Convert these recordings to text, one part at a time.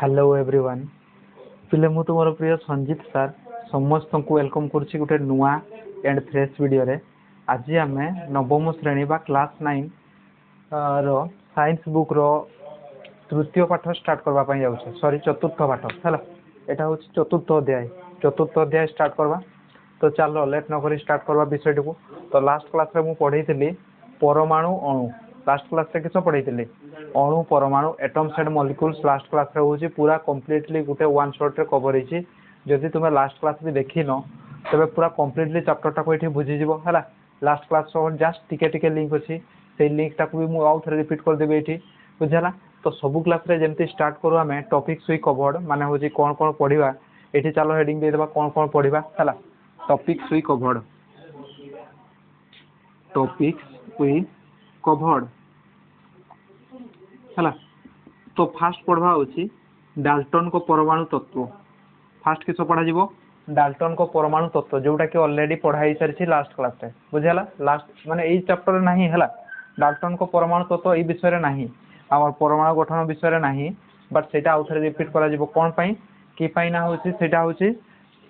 Hello everyone पिले मु तुम प्रिय संजीत सार समस्त को वेलकम करुच्ची गोटे नुआ एंड फ्रेश वीडियो रे। आज आम नवम श्रेणी बा क्लास 9 रो साइंस बुक रो तृतीय पाठ स्टार्ट करबा जाउछे सॉरी चतुर्थ पाठ हैला। एटा होछि चतुर्थ अध्याय स्टार्ट करबा। तो चलो लेट न करी स्टार्ट करबा विषय को। तो लास्ट क्लास रे मु पढैतिली परमाणु अणु। लास्ट क्लास रे किस पढैतिली अणु परमाणु atoms and molecules. Last class रे होछि पूरा कंप्लीटली गुटे वन शॉट रे कवर होछि। जदि तुमे लास्ट क्लास भी देखिनो तबे पूरा कंप्लीटली चैप्टर टा को एठी बुझी जिवो हैला। लास्ट क्लास रो जस्ट टिके टिके लिंक अछि सेई लिंक टा को भी मु आउ थरे रिपीट कर देबे एठी बुझला। तो सबु क्लास रे जेमति स्टार्ट करू हमें टॉपिक्स वी कवर्ड माने होछि कोन कोन पढिबा। एठी चलो हेडिंग दे देबा कोन कोन पढिबा हैला। टॉपिक्स वी कवर्ड हैला। तो फास्ट पढ़वा होछि डाल्टन को परमाणु तत्व। फास्ट किस पढ़ा जीवो डाल्टन को परमाणु तत्व जोटा कि ऑलरेडी पढ़ाई सारी लास्ट क्लास रे बुझला। लास्ट माने एई चैप्टर नाही हैला। डाल्टन को परमाणु तत्व एई विषय रे नाही हमर परमाणु गठन विषय रे नाही बट सेटा आउथरे रिपीट करा जीवो कोन पई की पई ना होछि सेटा होछि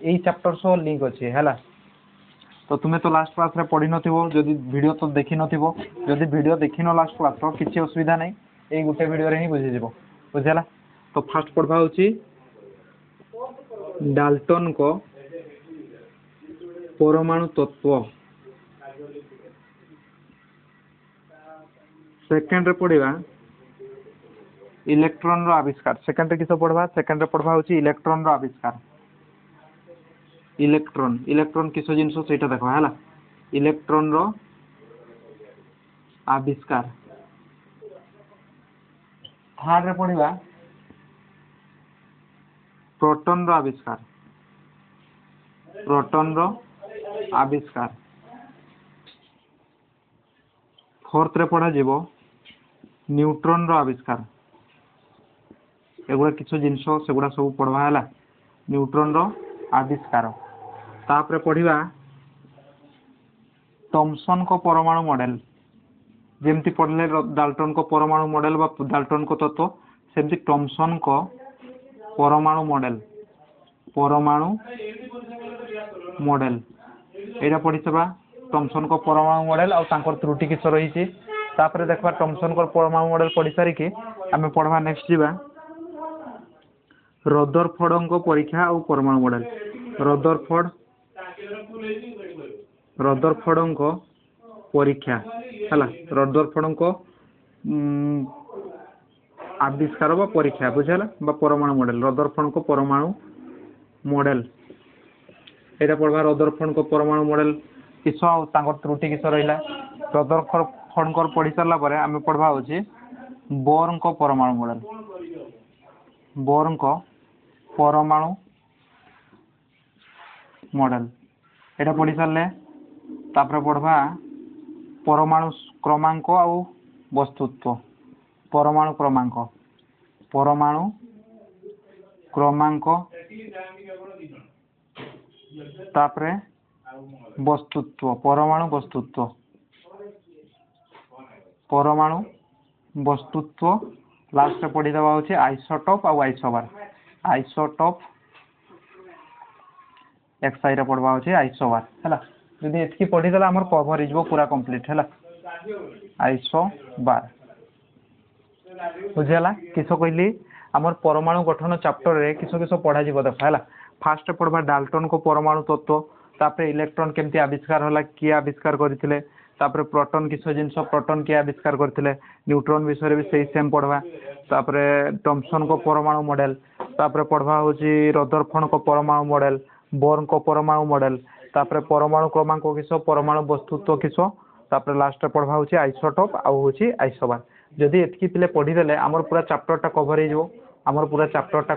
एई चैप्टर सो लिंक अछि हैला। तो तुम्हें तो लास्ट क्लास रे पढ़ी नथिबो जदि वीडियो तो देखि नथिबो जदि वीडियो देखिनो लास्ट क्लास रो किछि असुविधा नै एई गुटे वीडियो रे ही बुझि जीवो बुझला। तो फास्ट पढ़वा होछि डाल्टन को परमाणु तत्व। सेकंड रे पढ़िबा इलेक्ट्रॉन रो आविष्कार। सेकंड रे किस पढ़वा सेकंड रे पढ़वा होछि इलेक्ट्रॉन रो आविष्कार। इलेक्ट्रॉन किस जिनस सेटा देखो हैला। इलेक्ट्रॉन रो आविष्कार। थर्ड रे पढ़िबा प्रोटॉन रो आविष्कार। फोर्थ रे पढ़ा जीवो न्यूट्रॉन रो आविष्कार। एगुड़ा किछ जिनस सेगुड़ा सब पढ़वा हैला न्यूट्रॉन रो आविष्कार। तापरे पढ़िबा थॉमसन को परमाणु मॉडल। जेमति पढ़ले डाल्टन को परमाणु मॉडल बा डाल्टन को तत्व सेमति थॉमसन को परमाणु मॉडल एटा पढ़िसबा। थॉमसन को परमाणु मॉडल और तांकर त्रुटि किस रहिछि। तापरे देखबा थॉमसन को परमाणु मॉडल पढ़ि सारी कि आमे पढ़वा नेक्स्ट जीवा रदरफोर्ड को परीक्षा और परमाणु मॉडल। रदरफोर्ड को परीक्षा हैला। रदरफोर्ड को आविष्कार बा परीक्षा बुझला बा परमाणु मॉडल। रदरफोर्ड को परमाणु मॉडल एटा पढ़वा। रदरफोर्ड को परमाणु मॉडल किस और तांकर त्रुटि किस रहिला। रदरफोर्ड को पढ़ी सारला परे आमे पढ़वा होछि बोर्न को परमाणु मॉडल। बोर्न को परमाणु मॉडल एटा पढ़ी सारले तापरे पढ़वा परमाणु क्रमांक और वस्तुत्व। परमाणु क्रमांक तापरे वस्तुत्व परमाणु वस्तुत्व। लास्ट पढ़ी दवा होछि आइसोटोप और आइसोबार। आइसोटोप एक्साई रे पढ़वा होछि आइसोबार हैला। जदि एतकी पढ़ी देला हमर कवर हिजबो पूरा कंप्लीट हैला। आइसोबार बुझला किस कहली हमर परमाणु गठन चैप्टर रे किस किस पढ़ा जीवो देखा हैला। फास्ट पढ़वा डाल्टन को परमाणु तत्व। तापरे इलेक्ट्रॉन केमती आविष्कार होला किए आविष्कार करथिले। तापरे प्रोटॉन किस जिनस प्रोटॉन किए आविष्कार करथिले। न्यूट्रॉन विषय भी सही सेम पढ़वा। तापरे थॉमसन को परमाणु मॉडल। तापरे पढ़वा होछि रदरफोर्ड को परमाणु मॉडल बोर्न को परमाणु मॉडल। तापरे परमाणु क्रमांक किस परमाणु वस्तुत्व किस। तापरे लास्ट पढ़वा होछि आइसोटोप आ होछि आइसोबार। जदि एतकी पिले पढ़ी देले हमर पूरा चैप्टर टा कवर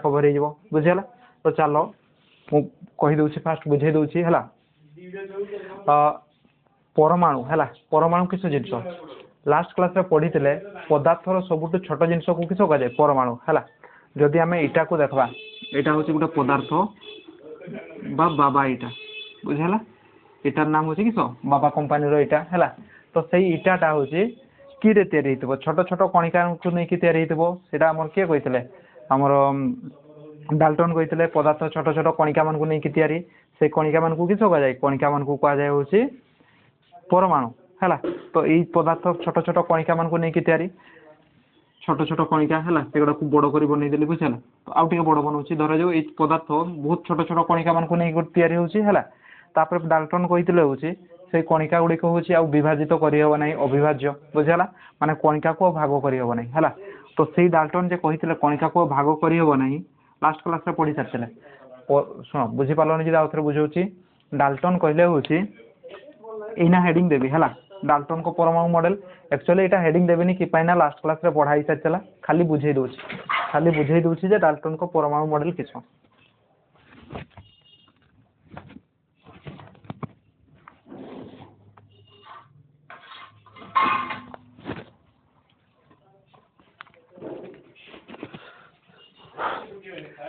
हो जिवो बुझला। तो चलो मु कहि दोछि फास्ट बुझे दोछि हैला। परमाणु हैला परमाणु किस जिनस लास्ट क्लास रे पढ़ी थिले पदार्थर सबुठु छोट जिनस को किस कह जाय परमाणु हैला। जदि आमे एटा को देखबा एटा होछि गुटे पदार्थ बा बाबा एटा बुझला। एटार नाम होछि किस बाबा कंपनी रो एटा हैला। तो सेही इटाटा होछि कि रे तयारी हितबो छोट छोट कणिका को नै कि तयारी हितबो सेटा हमर के कहितले आमर डाल्टन कहते पदार्थ छोट छोट कणिका मान को लेकिन तैयारी से कणिका मान को किस कहुए कणिका मान को कहुए हूँ परमाणु है। तो यही पदार्थ छोट छोट कणिका मान को लेकिन तैयारी छोट छोट कणिका है सेगुड़ा को बड़ कर बनईदेली बुझेगा। तो आउ टे बड़ बनाऊँ धर जाऊ ये पदार्थ बहुत छोट छोट कणिका मान को लेकिन तैयारी होपर डाल्टन कहते हूँ से कणिका गुड़िक हूँ आउ विभाजित करहब ना अविभाज्य बुझेगा माने कणिका को भाग करहब ना है। तो से डाल्टन जे कहते कणिका को भाग करहब ना लास्ट क्लास रे पढ़ी सारी शुण बुझीपारे जी आउ थे बुझाऊँ डाल्टन कहले हूँ एना हेडिंग देवी है डाल्टन को परमाणु मॉडल एक्चुअली एटा हेडिंग देवी कि ना लास्ट क्लास रे पढ़ाई सारी खाली बुझे दूसरी जे डाल्टन को परमाणु मॉडल किस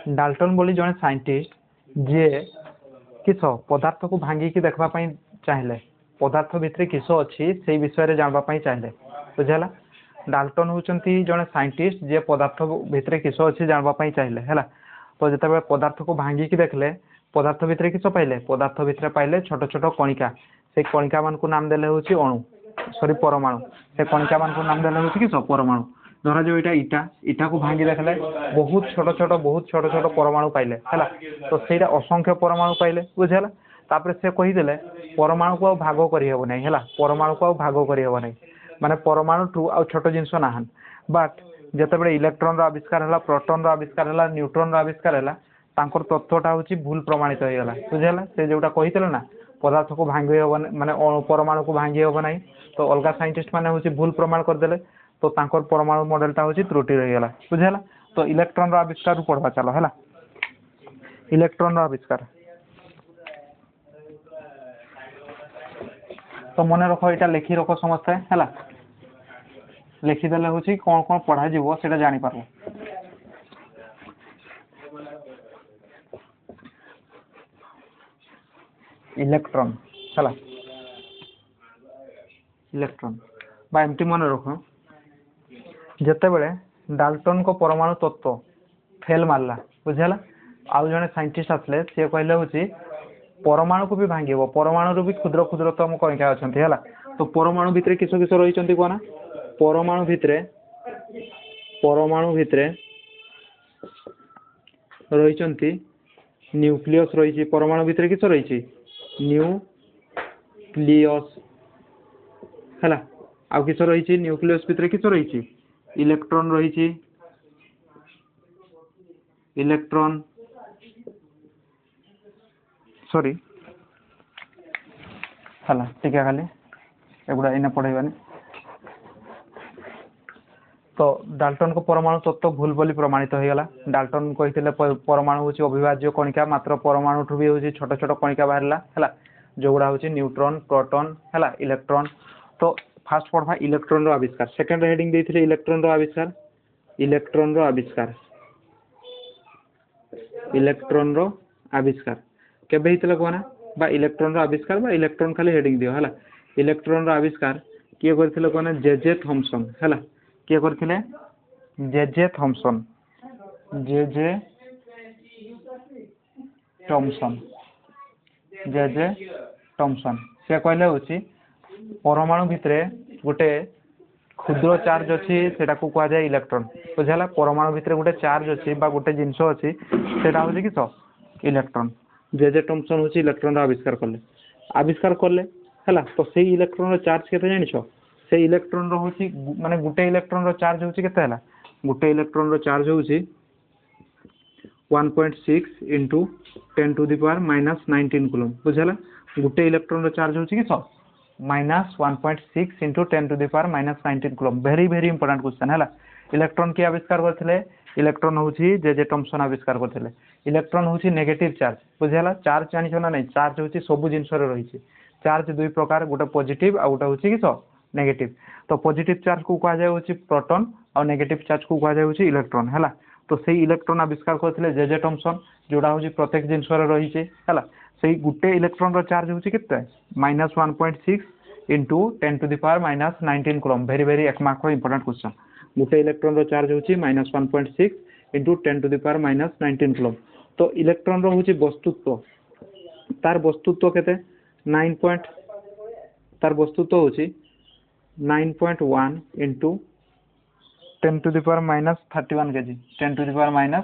डाल्टन बोली जड़े साइंटिस्ट जे किस पदार्थ को भांगिकी देखा चाहिए पदार्थ भितर किस अच्छी से विषय जानवाई चाहिए बुझेगा। डाल्टन होती जड़े साइंटिस्ट जे पदार्थ भितर किस अच्छी जानवाई चाहिए है। तो जिते पदार्थ को भांगिकी देखले पदार्थ भितर किस पाइले पदार्थ भितर पाइले छोट छोट कणिका से कणिका मान को नाम देले हूँ अणु सॉरी परमाणु से कणिका मान को नाम देले हूँ किस परमाणु। धरा जो इटा इटा इटा को भांगी देखले बहुत छोट छोट परमाणु पाइले है। तो सहीटा असंख्य परमाणु पाइले बुझेगा। तापर से कहीदेले परमाणु को भाग करहब ना है परमाणु को भाग करहब ना माने परमाणु ठू आ छोट जिनस ना बट जिते इलेक्ट्रॉन आविष्कार है प्रोटॉन आविष्कार है न्यूट्रॉन आविष्कार है तत्वटा हूँ भूल प्रमाणित होगा बुझेगा। से जोटा कही ना पदार्थ को भांगी हम माने परमाणु को भांगी हम ना तो अलग साइंटिस्ट मैंने हूँ भूल प्रमाण करदे तो तांकर परमाणु मॉडलटा हूँ त्रुटि रहीगला बुझेगा। तो इलेक्ट्रॉन आविष्कार पढ़वा चलो है इलेक्ट्रॉन आविष्कार तो मन रख ये लिखि रख समस्ते है लिखिदेले हूँ कौन कौन पढ़ा से जापर इलेक्ट्रॉन है इलेक्ट्रॉन बा एमती मन रख जिते बड़े डाल्टन को परमाणु तत्व फेल मारला बुझेगा आउ जड़े साइंटिस्ट आसले सी कहले हूँ परमाणु को भी भांगीब परमाणु भी क्षुद्र क्षुद्रतम कणिका अच्छा है। तो परमाणु भितर किस किस रही कहना परमाणु भितर रही न्यूक्लियस रही परमाणु भितर किस रही न्यूक्लियस है आउ किस रही न्यूक्लियस भितर किस रही इलेक्ट्रॉन रही इलेक्ट्रॉन सॉरी है टीका खाली एगुड़ा इना पढ़ेबानी। तो डाल्टन को परमाणु तत्व भूल बोली प्रमाणित होगला। डाल्टन कहते परमाणु हूँ अविभाज्य कणिका मात्र परमाणु ठू भी हूँ छोट छोट कणिका बाहर है जोगुड़ा हूँ न्यूट्रॉन प्रोटॉन है इलेक्ट्रॉन। तो फास्ट पढ़वा इलेक्ट्रॉन आविष्कार सेकेंड हेडिंग देते इलेक्ट्रॉन आविष्कार इलेक्ट्रॉन आविष्कार इलेक्ट्रॉन आविष्कार केबे हितले कहना बा इलेक्ट्रॉन आविष्कार बा इलेक्ट्रॉन खाली हेडिंग दियो है इलेक्ट्रॉन आविष्कार किए करथिले कहना जे थॉमसन है किए करथिले J Thomson J Thomson J Thomson से कहले होची परमाणु भितरे गोटे क्षुद्र चार्ज अच्छी सेटा को कहा जाए इलेक्ट्रॉन बुझेगा। परमाणु भितर गोटे चार्ज अच्छी बा गोटे जिनस अच्छी सेटा हूँ किस इलेक्ट्रॉन जे थॉमसन हूँ इलेक्ट्रॉन आविष्कार कले है। तो से इलेक्ट्रॉन चार्ज केते जानिछ से इलेक्ट्रॉन हूँ माने गोटे इलेक्ट्रॉन चार्ज हूँ केते हला गोटे इलेक्ट्रॉन चार्ज हूँ 1.6 into 10 to the power -19 coulomb बुझेगा। गोटे इलेक्ट्रॉन चार्ज हूँ किस -1.6 into 10 to the power -19 coulomb very very important question है। इलेक्ट्रॉन किए आविष्कार करते इलेक्ट्रॉन हूँ जे थॉमसन आविष्कार करते इलेक्ट्रॉन हूँ नेगेटिव चार्ज बुझेगा। चार्ज जानिछ ना नहीं चार्ज हूँ सब जिनस रही चार्ज दुई प्रकार गोटे पॉजिटिव आ गोटे हूँ किस नेगेटिव। तो पॉजिटिव चार्ज को कहा जाए प्रोटॉन और नेगेटिव चार्ज को कहा जाए इलेक्ट्रॉन है। तो से इलेक्ट्रॉन आविष्कार करते जे थॉमसन जोड़ा हूँ प्रत्येक जिनस रही है से गोटे इलेक्ट्रॉन चार्ज हूँ के -1.6 into 10 to the power -19 coulomb very very 1 mark important question. गोटे इलेक्ट्रॉन चार्ज हूँ -1.6 into 10 to the power minus 19 coulomb. तो इलेक्ट्रॉन रो होची वस्तुत्व तार वस्तुत्व केते 9 पॉइंट तार वस्तुत्व होची 9.1 into 10 to the power minus 31 KG 10 to the power minus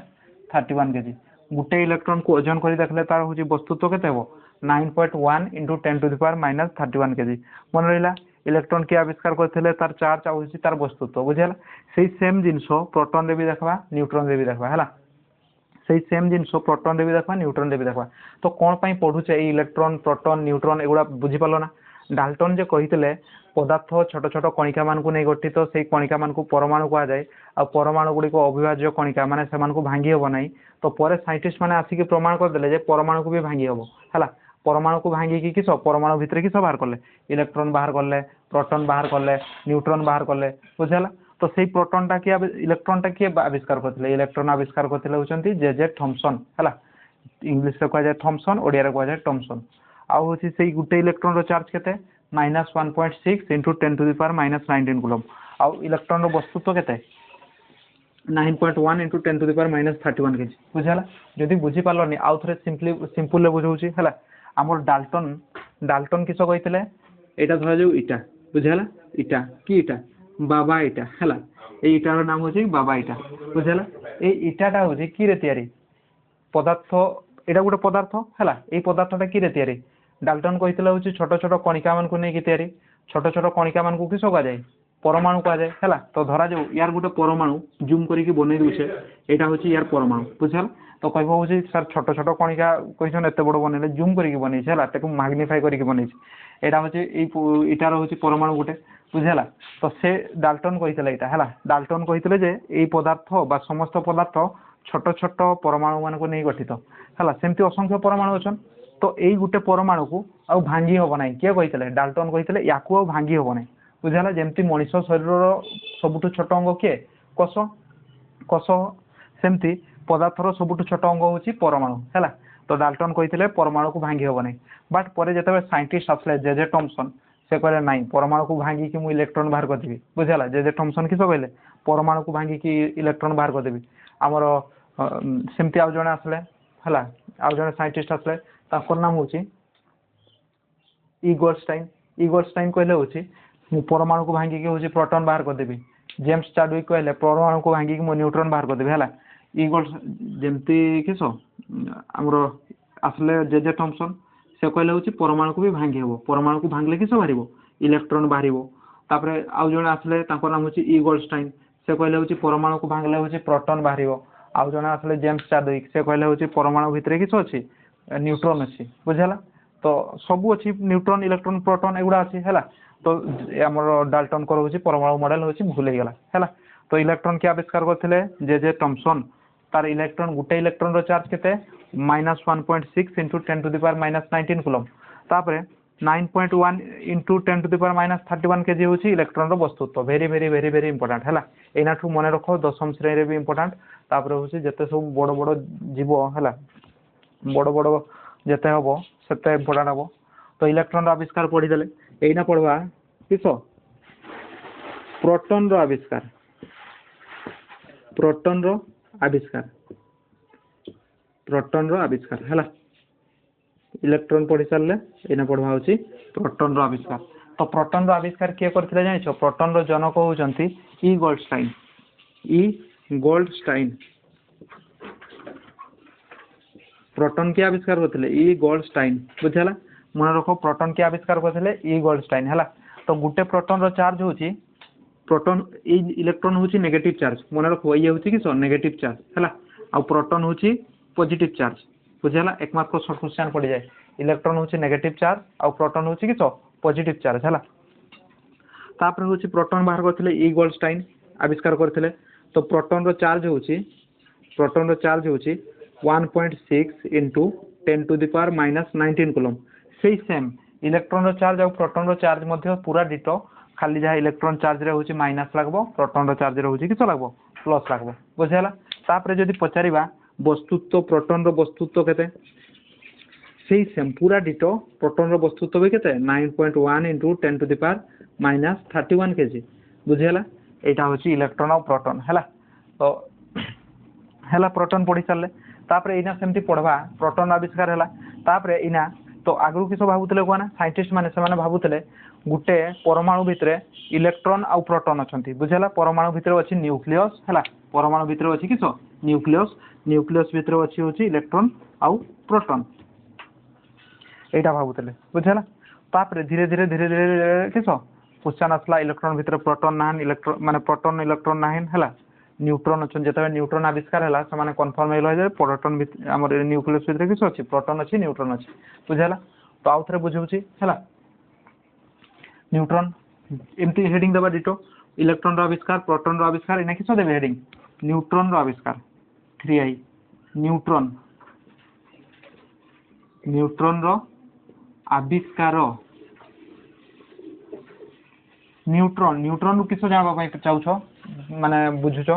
31 KG गुटे इलेक्ट्रॉन को ओजन करी देखले तार होची वस्तुत्व केते हो 9.1 into 10 to the power minus 31 KG. मन रहिला इलेक्ट्रॉन के आविष्कार करथिले तार चार्ज आ होची तार वस्तुत्व बुझियला। सेही सेम जिंसो प्रोटॉन रे भी देखबा न्यूट्रॉन रे भी देखबा हैला सेही सेम जिंसो प्रोटॉन रे भी देखबा न्यूट्रॉन रे भी देखबा। तो कोन पई पढुचे ए इलेक्ट्रॉन प्रोटॉन न्यूट्रॉन एगुडा बुझी पालो ना। डाल्टन जे कहितले पदार्थ छोट छोट कणिका मान को नहीं गठित से कणिका मान को परमाणु कह जाए आ परमाणु गुड़ी को अविभाज्य कणिका माने से को भांगी हम ना। तो पर साइंटिस्ट मैंने आसिक प्रमाण करदे परमाणु को भी भांगी हम है परमाणु को भांगी किस परमाणु भितर किस बाहर कले इलेक्ट्रॉन बाहर कले प्रोटॉन बाहर कले न्यूट्रॉन बाहर कले बुझेला। तो सही प्रोटॉन टा किए इलेक्ट्रॉन टा किए आविष्कार करते इलेक्ट्रॉन आविष्कार करते होचंती जे थॉमसन है इंग्लिश रे कह जाए थॉमसन ओडिया रे कह जाए टॉमसन। आउ होची सेही गुटे इलेक्ट्रॉन रो चार्ज केते -1.6 into 10 to the power minus 19 coulomb. आउ इलेक्ट्रॉन रो वस्तुत्व केते 9.1 into 10 to the power minus 31 KG बुझाला। जदि बुझी पारलनी आउ थरे सिंपल बुझाउची हैला। हमर डाल्टन किस कहितले एटा धरा जाऊ इटा बुझाला इटा की इटा बाबा इटा हैला ए इटार नाम होची बाबा इटा बुझाला। ए इटाटा होची की रे तयारी पदार्थ एटा गोटे पदार्थ हैला ए पदार्थटा की रे तयारी डाल्टन कहितले होची छोट छोट कणिका मान को नै कि तयारी छोट छोट कणिका मान को किस कह जाए परमाणु कह जाए हैला। तो धरा जाऊ यार गोटे परमाणु जूम करिक बनै दूचे एटा होची यार परमाणु बुझाला। तो कहबो होची सर छोट छोट कणिका कहिसन एते बड़ बनेले जूम करिक बनै छै हैला ताकू मैग्निफाई करिक बनै छै एटा होची ए इटार होची परमाणु गोटे बुझाला। तो से डाल्टन कहितले एटा हैला डाल्टन कहितले जे ए पदार्थ बा समस्त पदार्थ छोट छोट परमाणु मान को नै गठित हैला सेमति असंख्य परमाणु अछन। तो यही गोटे परमाणु को आ भांगी हम ना किए कही डाल्टन कही या भांगी हम ना बुझाला। जमती मनीष शरीर सबुठ छोट अंग किए कोष कोष सेमती पदार्थर सबुठ छोट अंग होची परमाणु है। तो डाल्टन कही परमाणु को भांगी हम ना बट पर जो साइंटिस्ट आसले जे थॉमसन से कहले नाई परमाणु को भांगी कि मुझे इलेक्ट्रॉन बाहर करदेवी बुझाला। जे थॉमसन किस कहले परमाणु को भांगी कि इलेक्ट्रॉन बाहर करदेवी आमर सेमती आउ जड़े आसले है आउ जड़े साइंटिस्ट आसले ताकर नाम होची इगोरस्टाइन कहले होची मु परमाणु को भांगी के होची प्रोटॉन बाहर कर देबी। जेम्स चाडविक कहले परमाणु को भांगी के मु न्यूट्रॉन बाहर कर देबी हैला। इगोर जेमती किसो हमरो आसले जे थॉमसन से कहले होची परमाणु को भी भांगी हेबो परमाणु को भांगले किसो बाहरिबो इलेक्ट्रॉन बाहरिबो। तापरे आउ जणे आसले ताकर नाम होची इगोरस्टाइन से कहले होची परमाणु को भांगले होची प्रोटॉन बाहरिबो। आउ जणे आसले जेम्स चाडविक से कहले होची परमाणु भितरे किसो अछि न्यूट्रॉन अच्छी बुझेला। तो सबू अच्छी न्यूट्रॉन इलेक्ट्रॉन प्रोटॉन एगुड़ा अच्छी है। तो आमर डाल्टन कर परमाणु मॉडल होची भूल गला है। तो इलेक्ट्रॉन के आविष्कार करते जे थॉमसन तार इलेक्ट्रॉन गुटे इलेक्ट्रॉन रो चार्ज केते -1.6 into 10 to the power minus 19 coulomb. तापरे 9.1 into 10 to the power minus 31 KG होची इलेक्ट्रॉन रो वस्तुत्व very very very very important है। एना ठू मन रख दशम श्रेणी रे भी इंपोर्टेंट तापरे होची जते सब बड़ बड़ जीव है बड़ बड़ जिते हम से इम्पोर्टाट हम। तो इलेक्ट्रॉन आविष्कार पढ़ीदे यही पढ़वा किस प्रोटॉन रो आविष्कार प्रोटॉन रो आविष्कार है। इलेक्ट्रॉन पढ़ी सारे यही पढ़वा होची प्रोटॉन रो आविष्कार। तो प्रोटॉन रो आविष्कार किए करथिले जानिछो प्रोटॉन रो जनक होचंती ई गोल्डस्टाइन प्रोटॉन के आविष्कार करथिले ई गोल्डस्टाइन बुझला। मन रखो प्रोटॉन के आविष्कार करथिले ई गोल्डस्टाइन है। तो गुटे प्रोटॉन रो चार्ज होची प्रोटॉन ई इलेक्ट्रॉन होची नेगेटिव चार्ज मन रखो ये होची कि नेगेटिव चार्ज है आ प्रोटॉन होची पॉजिटिव चार्ज बुझला। एक मार्क शॉर्ट क्वेश्चन पड़ जाए इलेक्ट्रॉन होची नेगेटिव चार्ज आ प्रोटॉन होची कि पॉजिटिव चार्ज है। तापर होची प्रोटॉन बाहर करथिले ई गोल्डस्टाइन आविष्कार करथिले। तो प्रोटॉन रो चार्ज होची 1.6 into 10 to the power minus 19 coulomb. सेही सेम इलेक्ट्रॉन रो चार्ज और प्रोटॉन रो चार्ज मध्य पूरा डिटो खाली जहाँ इलेक्ट्रॉन चार्ज रे होची माइनस लागबो प्रोटॉन रो चार्ज रे होची किस लागबो प्लस लागबो बुझेला। तापरे जदि पचारिबा वस्तुत्व प्रोटॉन रो वस्तुत्व केते सेही सेम पूरा डिटो प्रोटॉन रो वस्तुत्व भी केते 9.1 into 10 to the power minus 31 KG बुझेला। एटा होची इलेक्ट्रॉन और प्रोटॉन है। तो है प्रोटॉन पढ़ी सारे तापर इना सेमती पढ़वा प्रोटॉन आविष्कार है तापर इना तो आगु किस भावुले कौन साइंटिस्ट मैंने से भावुले गोटे परमाणु भितर इलेक्ट्रॉन आउ प्रोटॉन अच्छा बुझेगा परमाणु भितर अच्छी न्यूक्लियस है परमाणु भितर अच्छी किस न्यूक्लियस न्यूक्लियस भितर अच्छी हूँ इलेक्ट्रॉन आउ प्रोटॉन यहाँ भावुले बुझेगा तापर धीरे धीरे धीरे धीरे किस क्वेश्चन आसला इलेक्ट्रॉन भितर प्रोटॉन ना इलेक्ट्रॉन माने प्रोटॉन इलेक्ट्रॉन ना है न्यूट्रॉन अच्छा जो न्यूट्रॉन आविष्कार है से कन्फर्म है प्रोटॉन आम न्यूक्लियस भितर किस अच्छी प्रोटॉन अच्छी न्यूट्रॉन अच्छी बुझेगा तो आउ थे बुझाऊँ है न्यूट्रॉन एमती हेडिंग देवा डिटो इलेक्ट्रॉन आविष्कार प्रोटॉन आविष्कार इना किस देवे हेडिंग न्यूट्रॉन आविष्कार 3i न्यूट्रॉन न्यूट्रॉन आविष्कार न्यूट्रॉन न्यूट्रॉन किस जाना चाहूछ माने बुझुच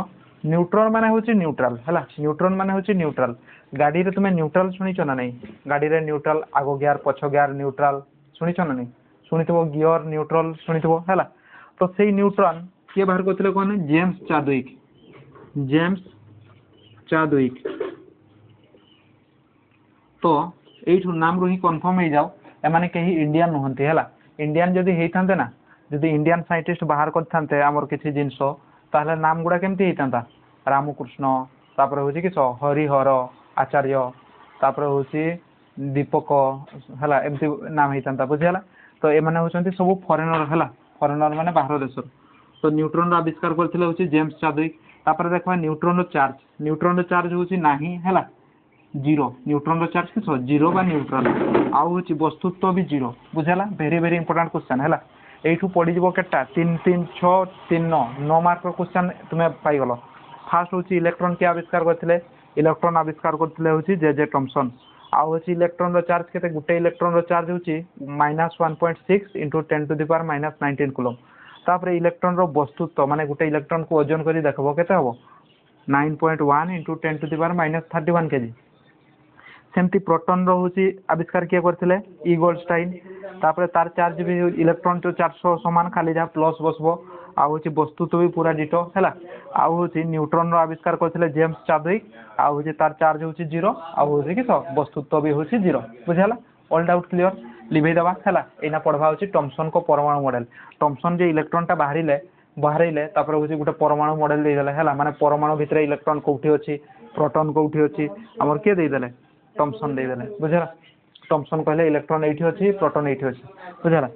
न्यूट्रॉन माने होची न्यूट्रल है न्यूट्रॉन माने होची न्यूट्रल गाड़ी रे तुम न्यूट्रल शुणीच ना नहीं गाड़ी रे न्यूट्रल आगो गियर पछ गियर न्यूट्रल शुणीच ना नहीं शुणिथबो गियर न्यूट्रल शुणिथबो है तो से न्यूट्रॉन किए बाहर करथिले कोन जेम्स चाडविक तो एठू नाम रो ही कंफर्म हो जाओ एमाने कहीं इंडियन नुहंती है इंडियन जदि हेइथांते ना जदि इंडियन साइंटिस्ट बाहर करथांते हमर किछि जिंस ताहले नाम गुडा केमती हेइथांता रामकृष्ण तापर होची कि हरिहर आचार्य तापर होची दीपक है एमती नाम हेइथांता बुझियाला तो ए माने होचंती सब फॉरेनर है फॉरेनर माने बाहर देश तो न्यूट्रॉन आविष्कार करथिले होची जेम्स चाडविक तापर देखबा न्यूट्रॉन रो चार्ज होची नाही है जीरो न्यूट्रॉन रो चार्ज किस जीरो बा न्यूट्रल आउ होची वस्तुत्व भी जीरो बुझेला वेरी वेरी इंपोर्टेंट क्वेश्चन है एठू पड़ी जीवो केटा 3 3 6 3 9 9 मार्क रो क्वेश्चन तुमे पाई गलो फास्ट होची इलेक्ट्रॉन के आविष्कार करथिले इलेक्ट्रॉन आविष्कार करथिले होची जे थॉमसन आउ होची इलेक्ट्रॉन रो चार्ज केते गुटे इलेक्ट्रॉन रो चार्ज होची -1.6 * 10⁻19 कूलम तापर इलेक्ट्रॉन रो वस्तुत्व माने गुटे इलेक्ट्रॉन को ओजन करी देखबो केते हबो 9.1 * 10⁻31 केजी सेमती प्रोटॉन रो होची आविष्कार किए करथिले ई गोल्डस्टाइन तापर तार चार्ज भी इलेक्ट्रॉन तो 400 समान खाली जा प्लस बसबो आ होची वस्तुत्व भी पूरा डिटो हैला आ होची न्यूट्रॉन रो आविष्कार करथिले जेम्स चाडविक आ होची तार चार्ज होची जीरो आ होची कि वस्तुत्व भी होची जीरो बुझाला ऑल डाउट क्लियर लिभे दबा हैला एना पढ़वा होची थॉमसन को परमाणु मॉडल थॉमसन जे इलेक्ट्रॉन टा बाहरिले तापर होची गुटे परमाणु मॉडल दे देले हैला माने परमाणु भितर इलेक्ट्रॉन कोठी अछि प्रोटॉन कोठी अछि हमर के दे देले थॉमसन दे देले बुझाला थॉमसन कहले इलेक्ट्रॉन एठी अछि प्रोटॉन एठी अछि बुझाला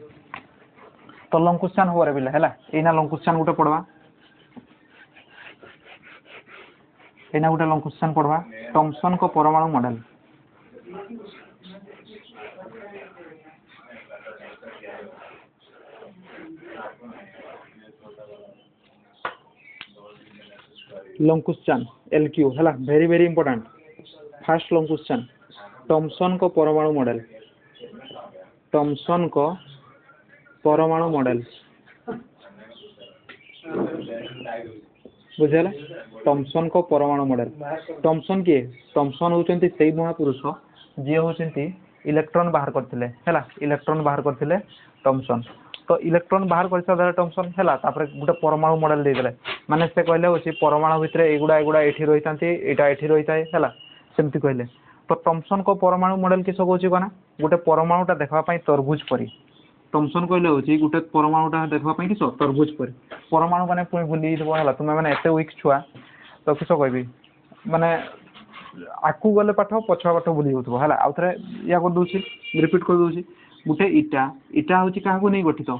तो लॉन्ग क्वेश्चन हो रे बिला हैला एना लॉन्ग क्वेश्चन गुटे पढ़वा एना गुटे लॉन्ग क्वेश्चन पढ़वा थॉमसन को परमाणु मॉडल लॉन्ग क्वेश्चन एलक्यू हैला very very important first long question Thomson को परमाणु मॉडल थॉमसन को परमाणु मॉडल बुझेला थॉमसन को परमाणु मॉडल थॉमसन किए थॉमसन होचंती सेई महापुरुष जे होचंती इलेक्ट्रॉन बाहर करथिले हैला इलेक्ट्रॉन बाहर करथिले थॉमसन तो इलेक्ट्रॉन बाहर करसा द्वारा थॉमसन हैला तापर गुटे परमाणु मॉडल दे देले माने से कहले होची परमाणु भितर एगुडा एठी रहितांती एटा एठी रहिताय हैला सेमती कहले तो थॉमसन को परमाणु मॉडल किस होची कोना गुटे परमाणुटा देखबा पई तरबुज परी थॉमसन कहले होची गुटे परमाणुटा देखबा पई किस तरबुज परी परमाणु माने पुनी भूली दिबो हैला तुमे माने एते वीक छुआ तो किस कहबी माने आकु गले पाठ पछवा पाठ भूली होतबो हैला आ थरे या कर दोची रिपीट कर दोची गुटे इटा होची काहाको नै गठित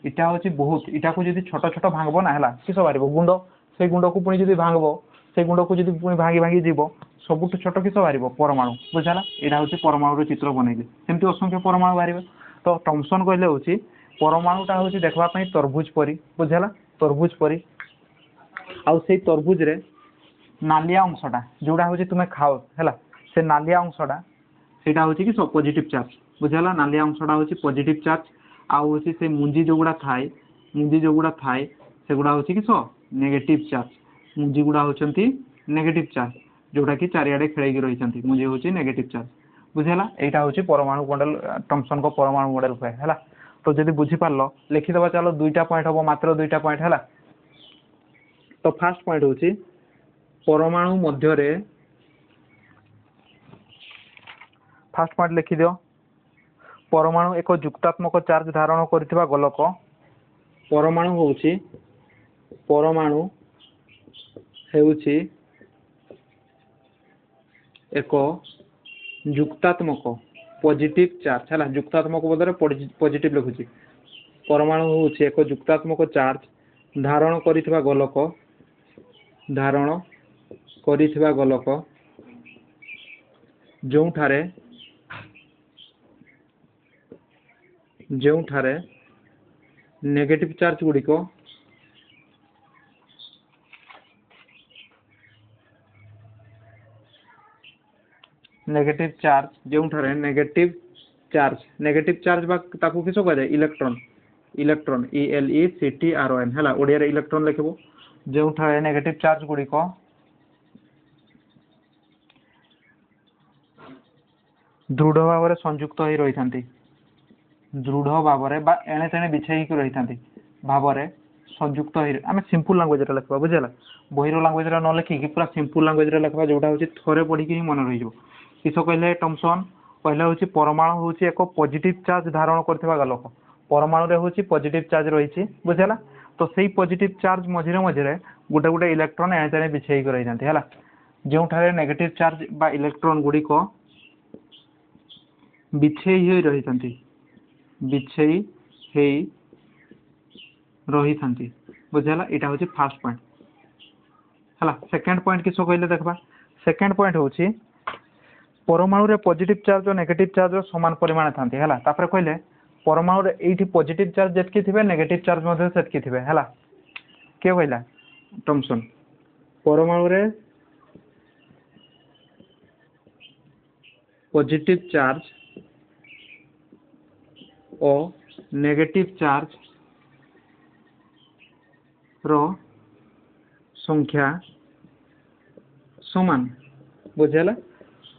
इटा होची बहुत इटा को जदी छोट छोट भांगबो ना हैला किस बारिबो गुंडो से गुंडो को पुनी जदी भांगबो से गुंडो को जदी पुनी भांगी भांगी जीवो सबुठ छोट किस बारिबो परमाणु बुझाला एडा होची परमाणु रो चित्र बनेले सेमती असंख्य परमाणु बारिबो तो थॉमसन कहले होची परमाणुटा होची देखबा पई तरबुज परी बुझाला तरबुज परी आ से तरबुज रे नालिया अंशटा जोड़ा होची तुमे खाओ हैला से नालिया अंशटा सेटा होची कि पॉजिटिव चार्ज बुझाला नालिया अंशटा होची पॉजिटिव चार्ज आ होची से मुंजी जोगुडा थाए सेगुडा होची कि नेगेटिव चार्ज मुंजी गुडा होचंती नेगेटिव चार्ज जोटा कि चारियाडे खेळेगी रहिचंती मुंजी होची नेगेटिव चार्ज बुझाला एटा होची परमाणु मॉडल थॉमसन को परमाणु मॉडल होय हैला तो जदी बुझी पारलो लिखि दबा चलो दुईटा पॉइंट हबो मात्र दुईटा पॉइंट हैला तो फर्स्ट पॉइंट होची परमाणु मध्य फास्ट पॉइंट लिखि दियो परमाणु एक जुक्तात्मक चार्ज धारण करथिबा गोलक परमाणु हेउची एक जुक्तात्मक पॉजिटिव चार्ज है जुक्तात्मक बदले पॉजिटिव लिखुची परमाणु होउची एक जुक्तात्मक चार्ज धारण करिथिबा गोलक जोउठारे नेगेटिव चार्ज गुड़िक नेगेटिव चार्ज बा ताकू किस कह जाए इलेक्ट्रॉन ELECTRON है ओडिया रे इलेक्ट्रॉन लिखबो जोउठारे नेगेटिव चार्ज गुड़िक दृढ़ भाव में संयुक्त हो रही था दृढ़ भाव में एणे तेणे बिछाई रही था भाव में संयुक्त आम सिंपल लांगुएज लिखा बुझेगा बहिर लांगुएज न लिखिकी पूरा सिंपल लांगुएज लिखा जोटा हूँ थे पढ़ी ही मन रही किस कहले टमसन कहले हूँ परमाणु हूँ एक पॉजिटिव चार्ज धारण करथिबा गोलक परमाणु रे हूँ पॉजिटिव चार्ज रही बुझेगा तो सही पॉजिटिव चार्ज मझिरे मझिरे गोटे गोटे इलेक्ट्रॉन एणे तेणे बिछाई रही था जो नेगेटिव चार्ज बा इलेक्ट्रॉन गुड़िक बिछेई रही बुझेगा यहाँ हूँ फास्ट पॉइंट है सेकेंड पॉइंट किस कहले देखा सेकेंड पॉइंट हूँ परमाणु रे पॉजिटिव चार्ज और नेगेटिव चार्ज समान परिमाण था कहले परमाणु रे एठी पॉजिटिव चार्ज जेतकी थिबे नेगेटिव चार्ज मध्ये सेतकी थिबे हला के कहला टमसन परमाणु रे पॉजिटिव चार्ज और नेगेटिव चार्ज रो संख्या समान बुझेला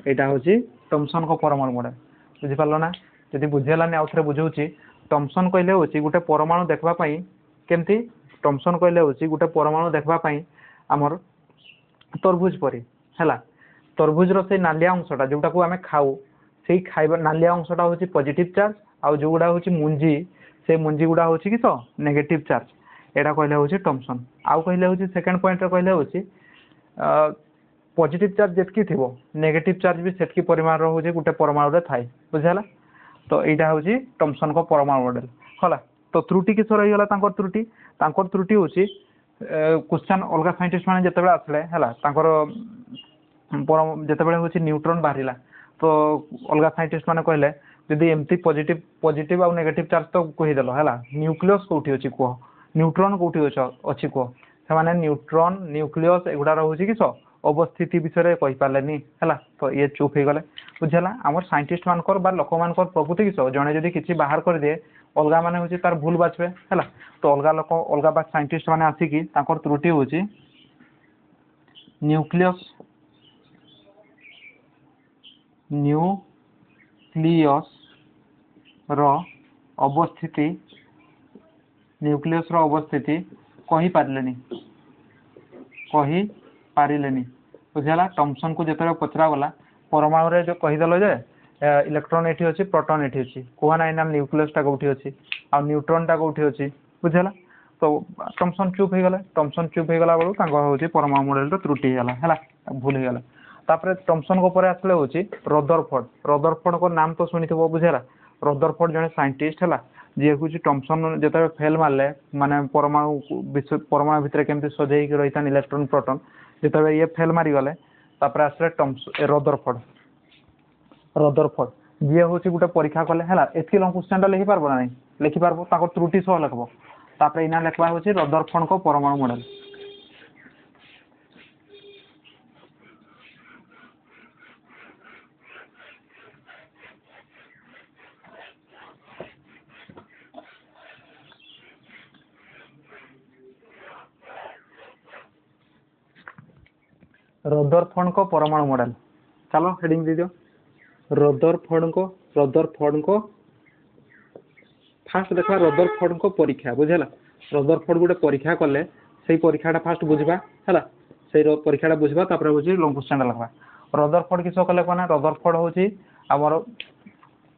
एटा होची टमसन को परमाणु मॉडल बुझी पारलो ना यदि बुझेलानी आउ थे बुझाऊँ टमसन कहले हूँ गोटे परमाणु देखापी केमती टमसन कहले हूँ गोटे परमाणु देखापी आमर तरभुज परी है तरभुज रे नालिया अंशटा जोटा को आम खाऊ से खाइबा नालिया अंशटा हूँ पॉजिटिव चार्ज आउ जो गुड़ा हूँ मुंजी से मुंजी गुड़ा हूँ किस नेगेटिव चार्ज एटा कहले हूँ टमसन आउ कहले हूँ सेकेंड पॉइंट कहले हूँ पॉजिटिव चार्ज जितकी थी नेगेटिव चार्ज भी सेटकी परिमाण रोचे गोटे परमाणु थाए बुझेगा तो यहाँ हूँ टमसन को परमाणु मॉडल है तो त्रुटि किस रहीगला त्रुटि हूँ क्वेश्चन अलग साइंटिस्ट मैंने जिते आसले है जिते हूँ न्यूट्रॉन बाहर तो अलग साइंटिस्ट मैंने कहले जदि एमती पॉजिटिव आउ नेगेटिव चार्ज तो कहीदेल है न्यूक्लियस कौटी अच्छी कह न्यूट्रॉन कौटी अच्छी कह से न्यूट्रॉन न्यूक्लियस एगुड़ा रोचे किस अवस्थिति विषय कही पारे है तो ये चुप हो गले बुझेगा आम साइंटिस्ट मानकर बा लोक मान प्रकृति किस जड़े जदि किसी बाहर कर दिए अलग मैंने हूँ तार भूल बाछबे है तो अलग लोक अलग बा साइंटिस्ट मैंने आसिकी त्रुटि हूँ न्यूक्लियस रो अवस्थिति कही पारे बुझेगा टमसन को जिते पचरा गला परमाणु रे जो कहीदेल जे इलेक्ट्रॉन एठी अच्छी प्रोटॉन एठी अच्छी कहना ना न्यूक्लियसटा कौटी अच्छी आ न्यूट्रॉनटा कौटी अच्छी बुझेगा तो टमसन चुप हो गला बेलू हूँ परमाणु मॉडल त्रुटि है भूल हो गला तापर टमसन को पर आसले हूँ रदरफोर्ड को नाम तो शुणी थो बुझेगा रदरफोर्ड जड़े साइंटिस्ट है जी हूँ टमसन जो फेल मारे माने परमाणु भितर केमती सजे रही था इलेक्ट्रॉन प्रोटॉन जो ये फेल मारीगले आसले रदरफोर्ड जी हूँ गोटे परीक्षा कले है एत लंग क्वेश्चन लिखि पार्ब ना लिखिपार त्रुटि सह लिखब तापर इना लिखा हूँ रदरफोर्ड को परमाणु मॉडल रदरफोर्ड को परमाणु मॉडल चलो हेडिंग दे दियो रदरफोर्ड को फास्ट देखा रदरफोर्ड को परीक्षा बुझेगा रदरफोर्ड गोटे परीक्षा कले से परीक्षाटा फास्ट बुझा है से परीक्षा बुझा तापर हूँ लॉन्ग क्वेश्चन लिखा रदरफोर्ड किस कले कौन रदरफोर्ड हूँ आमर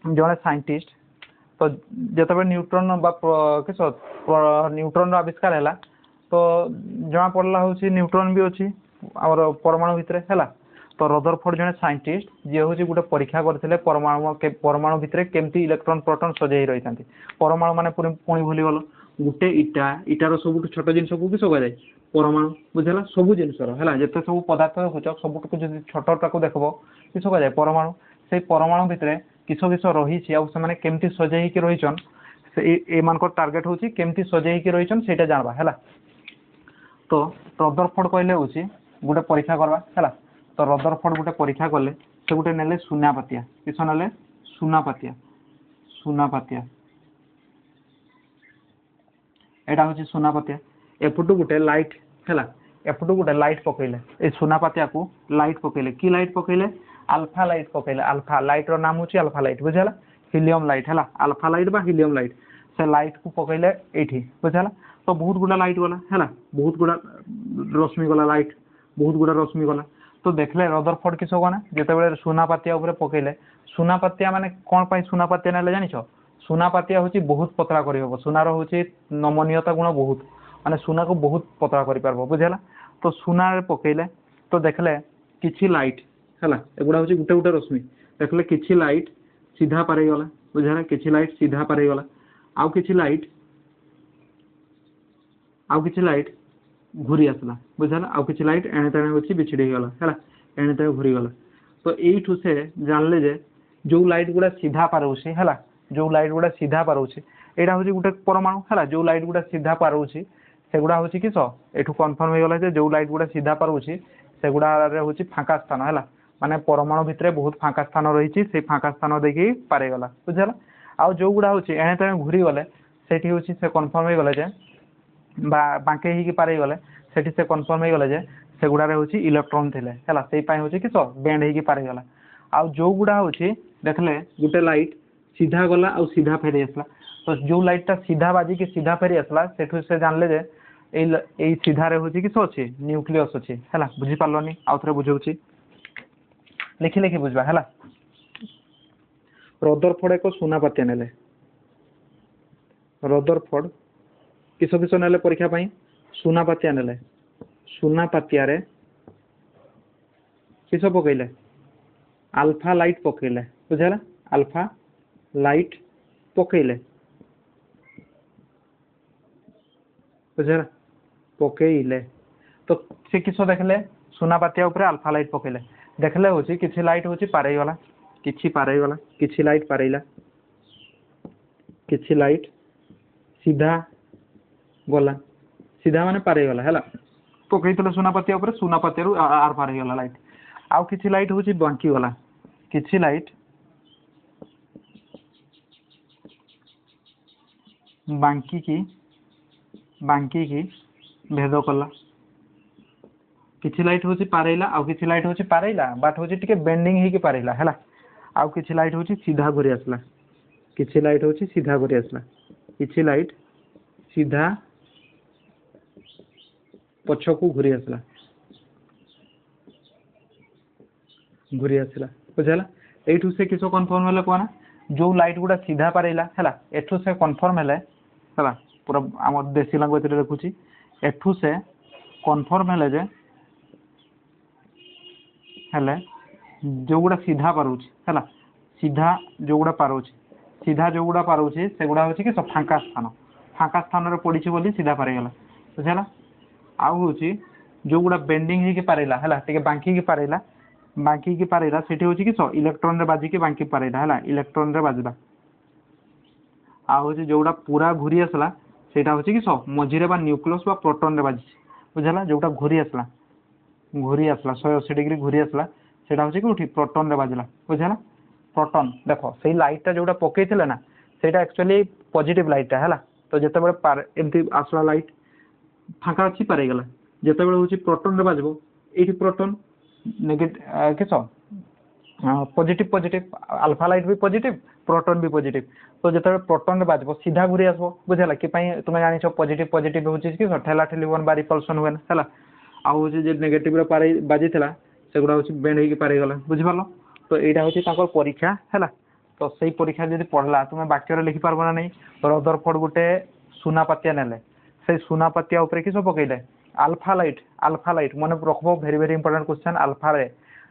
जड़े साइंटिस्ट तो जिते न्यूट्रन किस न्यूट्रन आविष्कार है तो जना पड़ा हूँ न्यूट्रन भी अच्छी आमर परमाणु भितर है तो रदरफोर्ड जड़े साइंटिस्ट जी हूँ गोटे परीक्षा करते परमाणु भितर केमती इलेक्ट्रॉन प्रोटॉन सजाई रही था परमाणु माने पुणी भूलीगल गोटे इटा इटार सब छोट जिन को किस जाए परमाणु बुझेगा सब जिनसर जिते सब पदार्थ देखुच सब जो छोटा देख किस जाए परमाणु से परमाणु भितर किस किस रही से केमती सजाई रहीचन से टार्गेट हूँ केमती सजाई रहीचन से जानवा है तो रदरफोर्ड कहले हूँ गोटे परीक्षा करवा है तो रदरफोर्ड गोटे परीक्षा कले से गोटे नेले सुनापातिया किस नेले सुनापातिया सुनापातिया एटा हूँ सुनापातिया एपटू गोटे लाइट है एपटू गोटे लाइट पकईले ए सुनापातिया को लाइट पकईले कि लाइट पकईले आल्फा लाइट पकईले आल्फा लाइट रो नाम हूँ आल्फा लाइट बुझेगा हिलियम लाइट है आल्फा लाइट बा हिलियम लाइट से लाइट को पकईले ये बुझेगा तो बहुत गुड़ा लाइट गला है बहुत गुड़ा रश्मि गला लाइट बहुत गुड़ा रश्मि गला तो देखले रदरफोर्ड किस कौन जिते सुनापातिया पकईले सुनापातिया माने कौन पाई सुनापातिया ना जान सुनापातिया हूँ बहुत पतला कर सुनार हूँ नमनीयता गुण बहुत माने सुना को बहुत पतला कर बुझेगा तो सुना पकईले तो देखले किछि लाइट है एगुड़ा हूँ गोटे गोटे रश्मि देखले किछि लाइट सीधा पारे गला बुझेगा किछि लाइट सीधा पारे गला आउ किछि लाइट घूरी आसला बुझेगा आउ किछि लाइट एणे तेणे हूँ बिछड़ी गला है एणे तेणे घूरी गला तो यू से जानले जे जो लाइट गुड़ा सीधा पारोसी है जो लाइट गुड़ा सीधा पारोसी यहाँ हूँ गोटे परमाणु है जो लाइट गुड़ा सीधा पारोसी सेगुड़ा हूँ किस एठू कन्फर्म हो गला जो लाइट गुड़ा सीधा पारोसी सेगुड़ा हूँ फाँका स्थान है माने परमाणु भितर बहुत फाँका स्थान रही से फाँका स्थान देखिए पारेगला बुझेगा आउ जो गुड़ा हूँ एणे तेणे घूरी गले से हूँ से कन्फर्म हो गले बांके पारे गले से कन्फर्म हो गले सेगुड़ा हूँ इलेक्ट्रॉन थे है हूँ किस बेंड हो पारेगला आउ जो गुड़ा हूँ देखले गोटे लाइट सीधा गला आउ सीधा फेरी आसला तो जो लाइटा सीधा बाजिकी सीधा फेरी आसला से जानले जे यही सीधारे हूँ किस अच्छी न्यूक्लियस अच्छी है बुझीपार्लनि आउ थे बुझाऊँ लिखि लिखि बुझा है रदरफोर्ड एक सुनापातिया नेले रदरफोर्ड किस किस नेले परीक्षा पाई सुनापातिया नेले सुनापातिया रे किस पकईले आल्फा लाइट पकईले बुझेगा आल्फा लाइट पकईले बुझेगा पकईले तो से किस देखले सुनापातिया ऊपर आल्फा लाइट पकईले देखले हूँ किसी लाइट हूँ पारेगला किछि पारेगला किछि लाइट पारेला किछि लाइट सीधा गला सीधा माने पारेगला है पकई सुनापातिया ऊपर सुनापातिया आर पारेगला लाइट आउ किछि लाइट हूँ बांकी गला किछि लाइट बांकी की भेद कला किछि लाइट हूँ पारेला आउ किछि लाइट हूँ पारेला बाट हूँ टिके बेंडिंग हो पारेला है आउ किछि लाइट हूँ सीधा घूरी आसला किछि लाइट हूँ सीधा घूरी आसला किछि लाइट सीधा पछकू घूरी आसला बुझेगा एठू से किस कन्फर्म है कहना जो लाइट गुड़ा सीधा पारेला है एठू से कन्फर्म है पूरा आम देसी लांगुएज देखुची एठू से कन्फर्म है जे हेले जो गुड़ा सीधा पारुची है सीधा जो गुड़ा पारुची सीधा जो गुड़ा पारुची से गुड़ा हूँ कि फाँका स्थान रे पड़ी बोली सीधा पारेगला बुझेगा आउ हूँ जो गुड़ा बेंडिंग हो पारेला है टे बांकी पारेला सेठी हूँ कि इलेक्ट्रॉन रे बाजिकी बांकी पारेला है इलेक्ट्रॉन रे बाजला आउ हूँ जो गुड़ा पूरा घूरी आसला सेटा हूँ कि मझीरे बा न्यूक्लियस बा प्रोटॉन रे बाजी बुझेगा जोटा घूरी आसला 180 डिग्री घूरी आसला सेटा हूँ कि प्रोटॉन रे बाजला बुझेगा प्रोटॉन देख से लाइटा जोटा पकई ना सेटा एक्चुअली पॉजिटिव लाइटा है तो जिते एमती आसला लाइट फाँका अच्छी पारेगला जिते हूँ प्रोटॉन रे बाजबो ये प्रोटॉन नेगेटिव किस पॉजिटिव पॉजिटिव अल्फा लाइट भी पॉजिटिव प्रोटॉन भी पॉजिटिव तो जिते प्रोटॉन रे बाजबो सीधा घूरी आसबो बुझेला कि तुम जान पॉजिटिव पॉजिटिव हूँ कि ठेला ठेली वन बा रिपल्सन हुए है आउ हूँ जे नेगेटिव पारे बाजी से गुड़ा हूँ बेंड होगी पारे गला बुझिपार तो यहाँ हूँ परीक्षा है तो से परीक्षा जब पढ़ला तुम्हें वाक्य लिखिपार ना नहीं रदरफोर्ड गोटे सुनापातिया नेले से सुनापातिया उपरे किस पकईले आल्फा लाइट मन रखब भेरी भेरी इंपोर्टेंट क्वेश्चन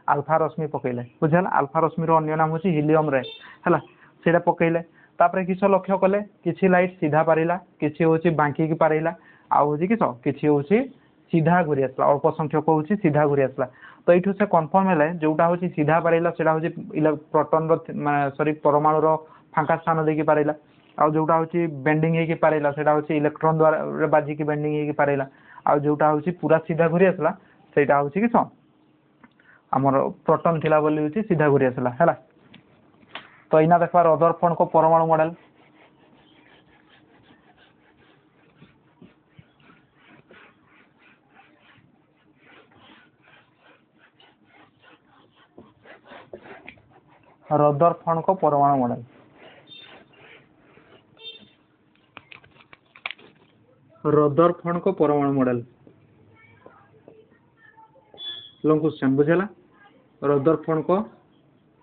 आल्फा रश्मि पकईले बुझेगा आल्फा रश्मि अन्य नाम हूँ हिलियम रे है से पकईले तापर किस लक्ष्य कले किसी लाइट सीधा पारा किसी हूँ बांकिकी पारा आउ हूँ किस किसी हूँ सीधा घूरी आसला अल्प संख्यक हूँ सीधा घूरी आसला तो ये से कन्फर्म है जोटा हूँ सीधा पारा से हूँ प्रोटोन सॉरी परमाणुर फांका स्थान देकी पारा आउ जोटा हूँ बेंडिंग होगी पारा से हूँ इलेक्ट्रोन द्वारा बाजिकी बेंडिंग होगी पारा आउ जोटा हूँ पूरा सीधा घूरी आसला से हूँ किस आमर प्रोटोन थिला बोली हूँ सीधा घूरी आसला है तो इना देखा रदरफोर्ड को परमाणु मॉडल रदरफोर्ड को परमाणु मॉडल रदरफोर्ड को परमाणु मॉडल लॉन्ग क्वेश्चन बुझेला रदरफोर्ड को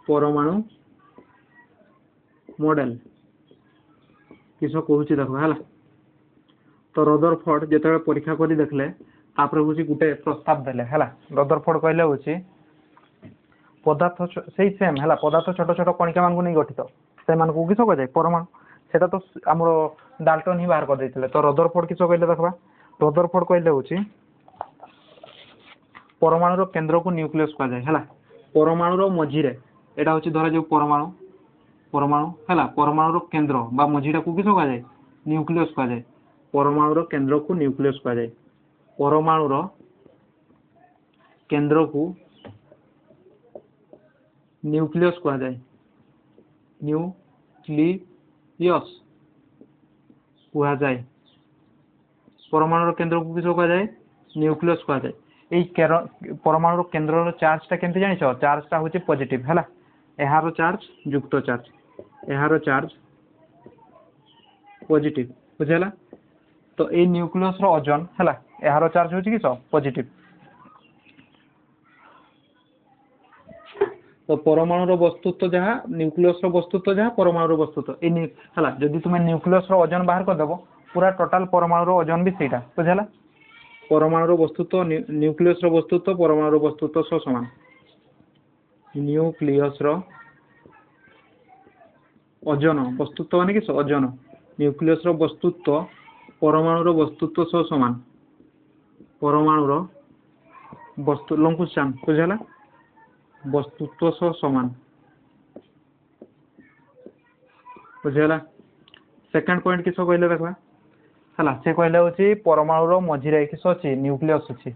परमाणु मॉडल किस कहूँ देखो है तो रदरफोर्ड जिते परीक्षा कर देखले तापर हूँ गोटे प्रस्ताव देले है रदरफोर्ड कहले हूँ पदार्थ से सेम है पदार्थ छोट छोट कणिका मान नहीं गठित से किस कह परमाणु सेटा तो आम डाल्टन ही बाहर कर देते तो रदरफोर्ड किस कहले देखा रदरफोर्ड कहले हूँ परमाणुर केन्द्र को न्यूक्लियस कह जाए है परमाणुर मझीरे यहाँ हूँ धर जो परमाणु परमाणु है परमाणुर केन्द्र बा मझीटा को किस कह जाए न्यूक्लियस कह जाए परमाणुर केन्द्र को न्यूक्लियस कह जाए परमाणुर केन्द्र को न्यूक्लियस कह जाए न्यूक्लियस कह जाए परमाणुर केन्द्र को किस कह जाए न्यूक्लियस कह जाए यही परमाणु केन्द्र चार्जटा केमती जानिछ चार्जटा हूँ पॉजिटिव है यार चार्ज युक्त चार्ज यार चार्ज पॉजिटिव बुझेगा तो ये न्यूक्लियस ओजन है यार चार्ज हूँ किस पॉजिटिव तो परमाणुर वस्तुत्व जहाँ न्यूक्लियस वस्तुत्व जहाँ परमाणुर वस्तुत्व है जदि तुम न्यूक्लियस ओजन बाहर करदेव पूरा टोटाल परमाणुर ओजन भी सहीटा बुझेगा परमाणुर वस्तुत्व न्यूक्लियस वस्तुत्व परमाणुर वस्तुत्व सह समान न्यूक्लियस ओजन वस्तुत्व माने कि ओजन न्यूक्लियस वस्तुत्व परमाणुर वस्तुत्व सह समान परमाणुर वस्तु लंकुचान बुझेगा वस्तुत्व सह समान बुझेगा सेकंड पॉइंट किस कहले देखा है से कहले हूँ परमाणुर मझीरे किस अच्छी न्यूक्लियस अच्छी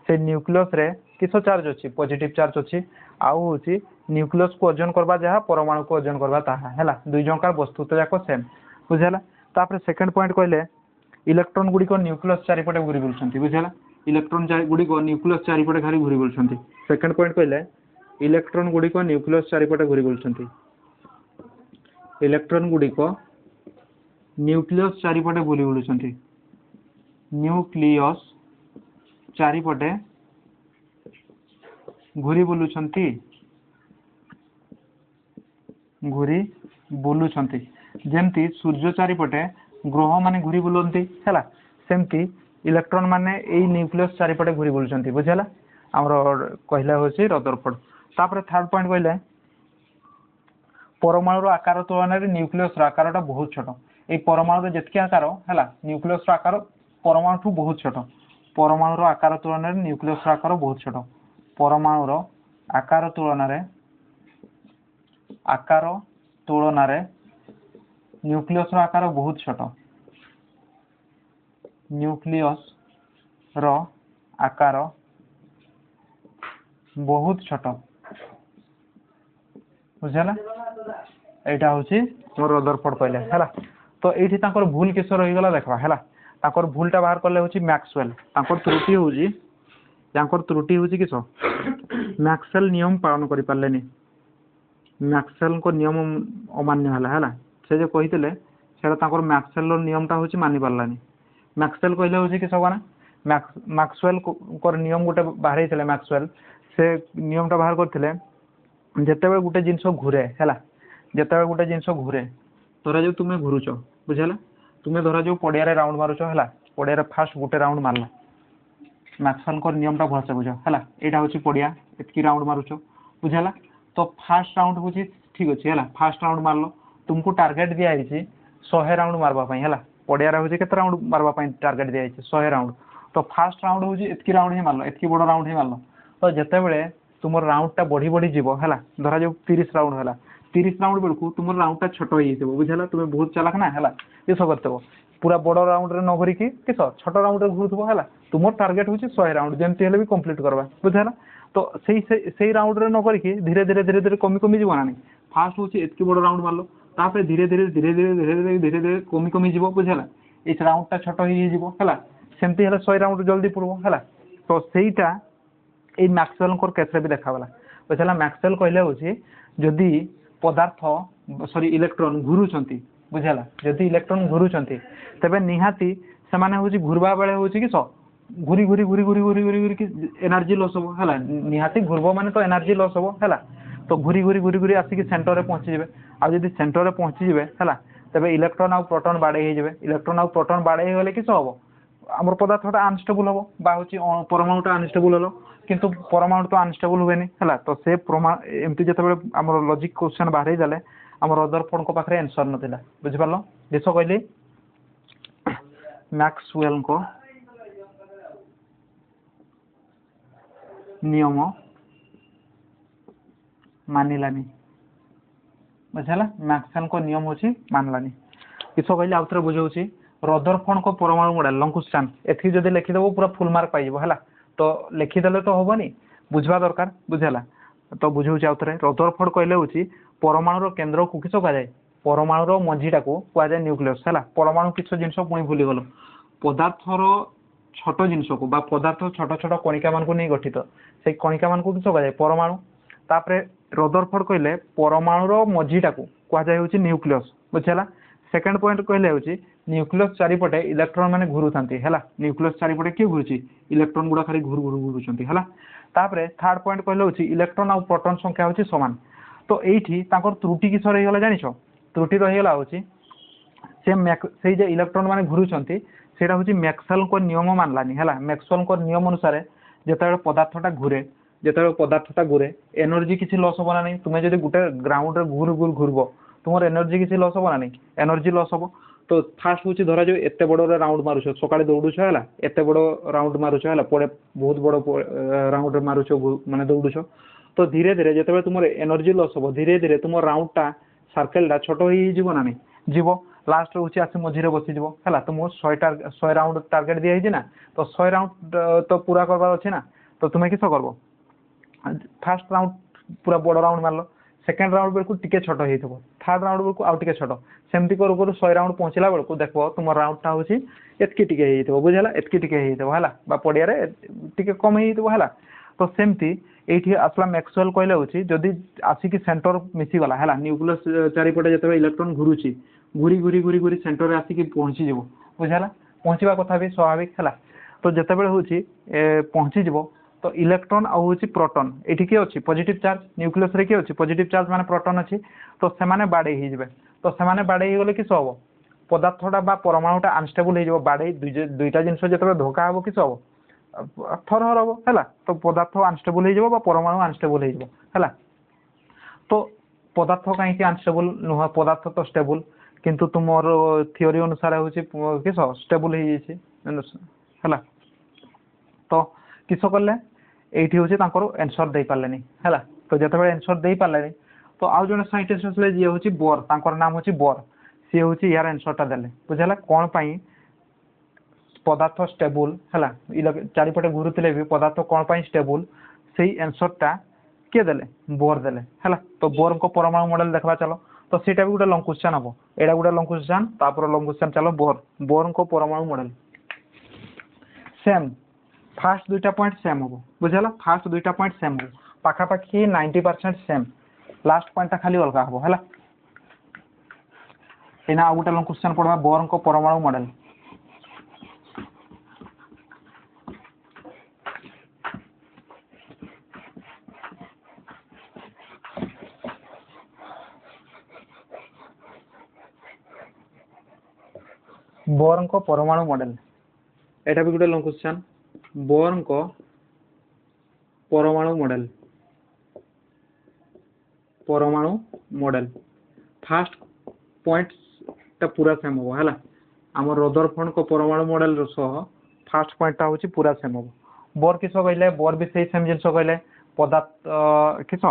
से न्यूक्लियस रे किस चार्ज अच्छी पॉजिटिव चार्ज अच्छी आउ हूँ न्यूक्लियस को ओजन करवा जहाँ परमाणु को ओजन करवा ताहा है दुई जणकार वस्तुत्व जाक सेम बुझेगा तापर सेकंड पॉइंट कहले इलेक्ट्रॉन गुड़िक न्यूक्लियस चारिपटे घूरी बुलुछंती बुझेगा इलेक्ट्रॉन गुड़िक न्यूक्लियस चारिपटे घारी घूरी बुलुछंती सेकंड पॉइंट कहले इलेक्ट्रॉन गुड़िक न्यूक्लियस चारिपटे घूरी बुलुछंती इलेक्ट्रॉन गुड़िक न्यूक्लियस चारिपटे घूरी बुलुछंती न्यूक्लियस चारिपटे घूरी बुलुछंती घूरी बुलुछंती जेमती सूर्य चारिपटे ग्रह माने घूरी बुलंती है सेमती इलेक्ट्रॉन माने एई न्यूक्लियस चारिपटे घूरी बुलुछंती बुझेला हमर कहला होछि रदरफोर्ड तापर थर्ड पॉइंट कहले परमाणुर आकार तुलन में न्यूक्लियस आकारटा बहुत छोट ये परमाणु जितकी आकार है न्यूक्लियस आकार परमाणु ठू बहुत छोट परमाणुर आकार तुलन में न्यूक्लियस आकार बहुत छोट परमाणुर आकार तुलन में न्यूक्लियस आकार बहुत छोट न्यूक्लियस आकार बहुत छोट बुझेगा यहाँ हूँ मोर रदरफोर्ड कहले है तो ये भूल किस रहीगला देखा है भूलटा बाहर कले हूँ मैक्सवेल त्रुटि हूँ त्रुटि हूँ किस मैक्सवेल नियम पालन कर पारे मैक्सवेल को नियम अमान्य है से जो कही मैक्सवेल नियमटा हूँ मानि पारानी मैक्सवेल कहले हूँ किस कना मैक्सवेल को नियम गोटे बाहर मैक्सवेल से नियमटा बाहर करते जिते गोटे जिनस घूरे है जिते गोटे जिनस घूरे धरा जाऊ तुम्हें घूरुच बुझेगा तुम्हें धरा जाऊ पड़िया राउंड मारुच है पड़िया फास्ट गोटे राउंड मारला मैक्सवेल को नियमटा भलसे बुझ है यहाँ हूँ पड़िया एतकी राउंड मारुच बुझेगा तो फास्ट राउंड हूँ ठीक अच्छे है फास्ट राउंड मारल तुमको टार्गेट दिखाई 100 राउंड मारवाई है पड़िया हूँ के राउंड मारवाई टार्गेट दिखाई 100 राउंड तो फास्ट राउंड हूँ एतकी राउंड ही मारल एतकी बड़ राउंड ही मारल तो जिते बड़े तुम राउंडटा बढ़ी बढ़ी जीव है धरा जाऊ 30 राउंड है 30 राउंड बेलू तुम राउंडटा छोट हो बुझेगा तुम्हें बहुत चालाक ना है किस करते पूरा बड़ राउंड रे न घुरिकी किस छोट राउंड रे घुरुव है तुम टार्गेट हूँ 100 राउंड जमी भी कंप्लीट करवा बुझेगा तो से राउंड रे न करके धीरे धीरे धीरे धीरे कमी कमी जीव ना नहीं फास्ट हूँ एतकी बड़ राउंड मारल तापर धीरे धीरे धीरे धीरे धीरे धीरे धीरे धीरे कमी कमी जीव बुझेगा ये राउंडटा छोट हो सेमती 100 राउंड जल्दी पड़ो है तो सहीटा ये मैक्सवेल केस भी देखागला बुझेगा मैक्सवेल कहले हूँ जदि पदार्थ सॉरी इलेक्ट्रॉन घुरुचंती बुझेगा जदि इलेक्ट्रॉन घुरुचंती तेबे निहाती से माने हूँ घुरवा बेले हूँ कि घूरी घूरी घूरी घूरी घूरी घूरी घूरी एनर्जी लॉस हम है निहाती घुरब माने तो एनर्जी लॉस हम है तो घूरी घूरी घूरी घूरी आसिक सेंटर में पहुँची जाए आदि सेंटर में पहुँची जाए है तेबे इलेक्ट्रॉन आउ प्रोटॉन बाड़े हो इलेक्ट्रॉन आउ प्रोटॉन बाड़े गले किस हम आम पदार्थटा अनस्टेबल हम हूँ परमाणुटा अनस्टेबल हल किंतु परमाणु तो अनस्टेबल हुए है तो से एमती जो आम लॉजिक क्वेश्चन बाहर देले आम रदरफोर्ड को पाखे आंसर नाला बुझिपार देश कहली मैक्सवेल को नियम मानिलानी बुझेगा मैक्सवेल को नियम हूँ मानलानी किस कहली आउ थे बुझाऊँ रदरफोर्ड को परमाणु मॉडल लंकुस्टान एथि जदि लिखिदेव पूरा फुल मार्क पाइब है तो लिखिदेले तो हेनी बुझवा दरकार बुझेगा तो बुझाऊँ आउ थे रदरफोर्ड कहले हूँ परमाणुर केन्द्र को किस कहुए परमाणुर मझीटा को कहुए न्यूक्लियस है परमाणु किस जिन पुणी भूलीगल पदार्थर छोट जिनस को पदार्थ छोट छोट कणिका मान नहीं गठित से कणिका मान किस कहुए परमाणु तापर रदरफोर्ड कहले परमाणुर मझीटा को कहुए न्यूक्लियस बुझेगा सेकेंड पॉइंट कहले हूँ न्यूक्लियस चारिपटे इलेक्ट्रॉन माने घुरू था न्यूक्लियस चारिपटे किए घुरुची इलेक्ट्रॉन गुड़ा खाली घुरु घुरु घुरुचंती है तापर थर्ड पॉइंट कहले हूँ इलेक्ट्रॉन आउ प्रोटॉन संख्या हूँ सामान तो ये त्रुटि किस रहीगला जानिछ त्रुटि रहीगला हूँ से जे इलेक्ट्रॉन माने घुरुचंती सेटा हूँ मैक्सवेल को नियम मानलानी है मैक्सवेल को नियम अनुसार जिते पदार्थटा घूरे जिते पदार्थटा घूरे एनर्जी किसी लॉस हम ना नहीं तुम्हें जब गोटे ग्राउंड घूर घूर घूरब तुम एनर्जी किसी लॉस हम ना नहीं एनर्जी लॉस हम तो फास्ट हूँ धरा जाऊ एत बड़ राउंड मारुच सकाଳେ दौड़ुछ है एत बड़ राउंड मारुच है पड़े बहुत बड़ राउंड मारुच माने दौड़ुछ तो धीरे धीरे जिते तुम एनर्जी लॉस हम धीरे धीरे तुम राउंडटा सर्कलटा छोट हो ना नहीं जीव लास्ट हूँ आस मझे बसीज है तुमको 100 राउंड टार्गेट दिखाई ना तो 100 राउंड तो पूरा करवार अच्छे ना तो तुम्हें किस कर फास्ट राउंड पूरा बड़ राउंड मारल सेकेंड राउंड बेलू टे छोट हो थर्ड राउंड बेलू आउ टे छोट सेमती करू करू 100 राउंड पहुँचला बेलू देख तुम राउंडटा हूँ एतकी टे हो बुझेगा एतकी टे है पड़िया टे कम है तो सेमती ये आसला मैक्सवेल कहले हूँ जदि आसिक सेंटर मिसीगला है न्यूक्लियस चारिपटे जो इलेक्ट्रॉन घुरुची घूरी घूरी घूरी घूरी सेंटर आसिक पहुँचीज बुझेगा पहुँचवा कथा भी स्वाभाविक है तो जिते बड़े हूँ पहुँचीज तो इलेक्ट्रॉन आउ प्रोटॉन ये किए अच्छी पॉजिटिव चार्ज न्यूक्लियस रे किए अच्छी पॉजिटिव चार्ज माने प्रोटॉन अच्छी तो से बाड़े हो तो से बाड़े गले किस हम पदार्थटा परमाणुटा अनस्टेबल हो बाड़े दुईटा जिनस जो धोका हम किस हम थरहर हम है तो पदार्थ अनस्टेबल हो परमाणु अनस्टेबल हो तो पदार्थ कहीं अनस्टेबल नुह पदार्थ तो स्टेबल किंतु तुम थियोरी अनुसार हूँ किस स्टेबल है तो किस कले ये हूँ आंसर दे पारे है तो जिते बड़े आंसर दे पारे तो आउ जड़े साइंटिस्ट आसले जी हूँ बोर तांकर नाम हूँ बोर सी हूँ यार आंसरटा देले बुझेगा कौन पाई पदार्थ स्टेबल है चारिपटे घुरुले भी पदार्थ कौन पाई स्टेबल से आंसरटा किए देले बोर देले है तो बोर को परमाणु मॉडल देखा चलो तो सीटा भी गोटे लंग क्वेश्चन हम एटा गोटे लंग क्वेश्चन तापर लंग क्वेश्चन चलो बोर बोर को परमाणु मॉडल सेम फास्ट दुईटा पॉइंट सेम हम बुझेगा फास्ट दुईटा पॉइंट सेम हम पाखापाखि 90% सेम लास्ट पॉइंटा खाली अलग हम है एना आ गोटे लंग क्वेश्चन पढ़वा बोर को परमाणु मॉडल बोर को परमाणु मॉडल एटा भी गोटे लॉन्ग क्वेश्चन बोर को परमाणु मॉडल फास्ट पॉइंट टा पूरा सेम हो है आम रदरफोर्ड को परमाणु मॉडल सह फास्ट पॉइंट टा होची पूरा सेम हो बोर किस कहले बोर भी सही सेम जिनस कहले पदार्थ किस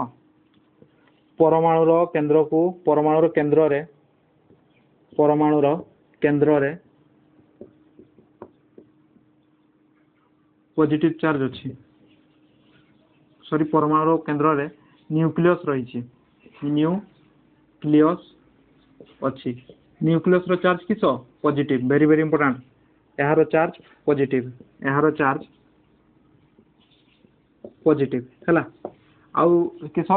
परमाणुर केंद्र को परमाणुर केंद्र रे पॉजिटिव चार्ज अच्छी सॉरी परमाणुर केंद्र रे न्यूक्लियस रही न्यूक्लियस अच्छी न्यूक्लियस रो चार्ज किस पॉजिटिव वेरी वेरी इंपोर्टेंट यार चार्ज पॉजिटिव है आउ किस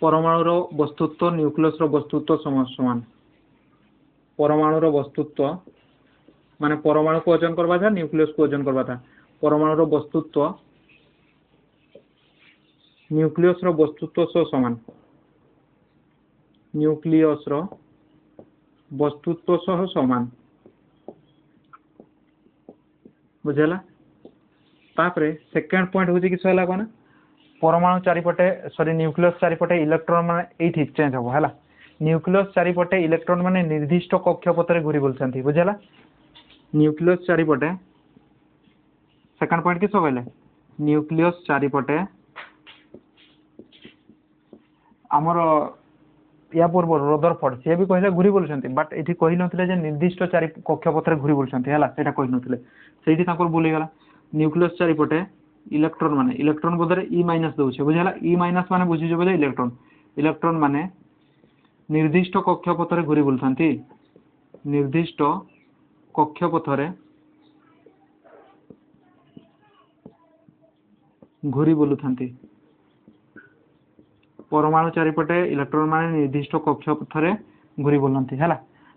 परमाणुर वस्तुत्व न्यूक्लियस रो वस्तुत्व समान परमाणुर वस्तुत्व माने परमाणु को वजन करवा था न्यूक्लियस को वजन करवा था परमाणुर वस्तुत्व न्यूक्लियस रो वस्तुत्व सह समान न्यूक्लियस रो वस्तुत्व सह समान बुझेला तापरे सेकंड पॉइंट होची कि सहला कोना परमाणु चारिपटे सॉरी न्यूक्लियस चारिपटे इलेक्ट्रॉन माने एठी चेंज हो हैला न्यूक्लियस चारिपटे इलेक्ट्रॉन माने निर्दिष्ट कक्षपथरे घुरी बोलछंती बुझेला न्यूक्लियस चारिपटे सेकंड पॉइंट कि कहले न्यूक्लियस चारिपटे आमर या पूर्व रदरफोर्ड सी भी कहले घुरी बोलछंती बट एठी कहि नथिले जे निर्दिष्ट चारि कक्षपथरे घुरी बोलछंती हैला सेटा कहि नथिले सेठी ताकर बोली गला न्यूक्लियस चारिपटे इलेक्ट्रॉन बदले ई माइनस दउछे बुझला ई माइनस माने बुझि जबे इलेक्ट्रॉन माने निर्दिष्ट कक्षपथरे घुरी बोलछंती निर्दिष्ट कक्षपथरे घुरी बोलुथंती परमाणु चारिपटे इलेक्ट्रॉन माने निर्दिष्ट कक्षपथरे घुरी बोलंती हैला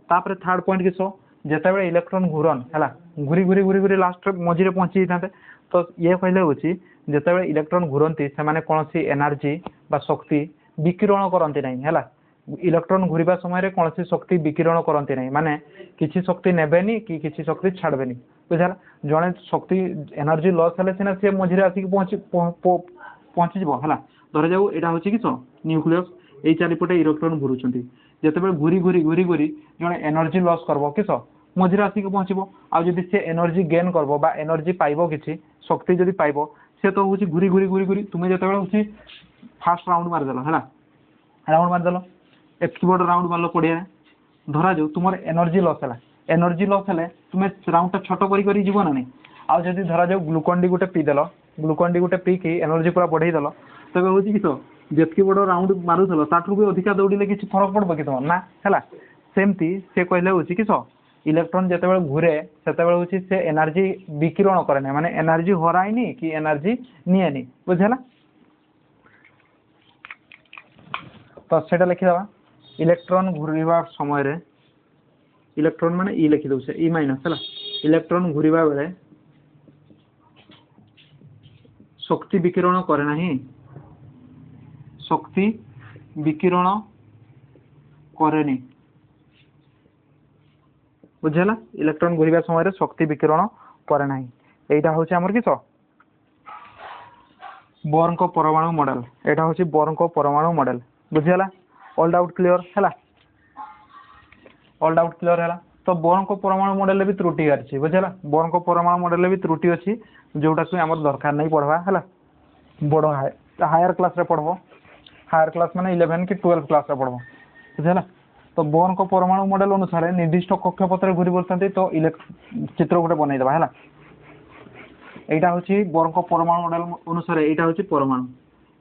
तापर थर्ड पॉइंट किसो जेतेबेले इलेक्ट्रॉन घुरन हैला घुरी घुरी घुरी घुरी लास्ट मझी रे पहुंची जाते तो ये कहले होची जेतेबेले इलेक्ट्रॉन घुरंती से माने कोनसी एनर्जी बा शक्ति विकिरण करंती नहीं हैला इलेक्ट्रॉन घुरिबा समय रे कोनसी शक्ति विकिरण करंती नहीं माने किछि शक्ति नेबेनी कि किछि शक्ति छाड़बेनी बुझाला जने शक्ति एनर्जी लॉस हले सिना से मझी रे आसी पहुंची जबो हैला धर जाऊ एटा होची किस न्यूक्लियस एई चारिपटे इलेक्ट्रॉन घुरुचंती जेतेबेले घुरी घुरी घुरी घुरी जने एनर्जी लॉस करबो किस मझिरे आसिक पहुंचबो आ जदि से एनर्जी गेन करबो बा एनर्जी पाइबो किछि शक्ति जदि पाइबो से तो होची घुरी घुरी घुरी घुरी तुमे जेतेबेले होची फास्ट राउंड मार देलो हैला राउंड मार देलो एक कीबोर्ड राउंड मारलो पड़िया धरा जाऊ तुमर एनर्जी लॉस हेले तुमे राउंड टा छोटो करी करी जीवो ना नहीं आ जदि धरा जाऊ ग्लूकोन डी गुटे पी देलो ग्लूकोन डी गुटे पी की एनर्जी पूरा बढ़ाई देलो तबे होची किस जेतकी बड़ राउंड मारुथलो ताठू भी अधिका दौड़िले किछि फरक पड़बो कि तुम ना हैला सेमती से कहले होची किस इलेक्ट्रॉन जेतेबेले घुरे सेतेबेले होची से एनर्जी विकिरण करे ना माने एनर्जी हराइनी कि एनर्जी निएनी बुझला तो सेटा लिखि दबा इलेक्ट्रॉन घुरिबा समय रे इलेक्ट्रॉन माने ई लिखि दउसे ई माइनस हैला इलेक्ट्रॉन घुरिबा बेले शक्ति विकिरण करे नाही शक्ति विकिरण करेनी बुझला इलेक्ट्रॉन घुरिबा समय रे शक्ति विकिरण करे नाही एटा होची हमर किस बोर्न को परमाणु मॉडल एटा होची बोर्न को परमाणु मॉडल बुझला ऑल डाउट क्लियर हैला ऑल डाउट क्लियर हैला तो बोर्न को परमाणु मॉडल भी त्रुटि अछि बुझला बोर्न को परमाणु मॉडल भी त्रुटि अछि जोटा से हमर दरकार नहीं पढ़वा हैला बड़ हायर क्लास रे पढ़बो हायर क्लास माने 11 कि 12 क्लास रे पढ़बो बुझला तो बोर्न को परमाणु मॉडल अनुसार निर्दिष्ट कक्षपथरे घुरी बोलते तो चित्र गोटे बनई देबा हैला एटा होची बोर्न को परमाणु मॉडल अनुसार एटा होची परमाणु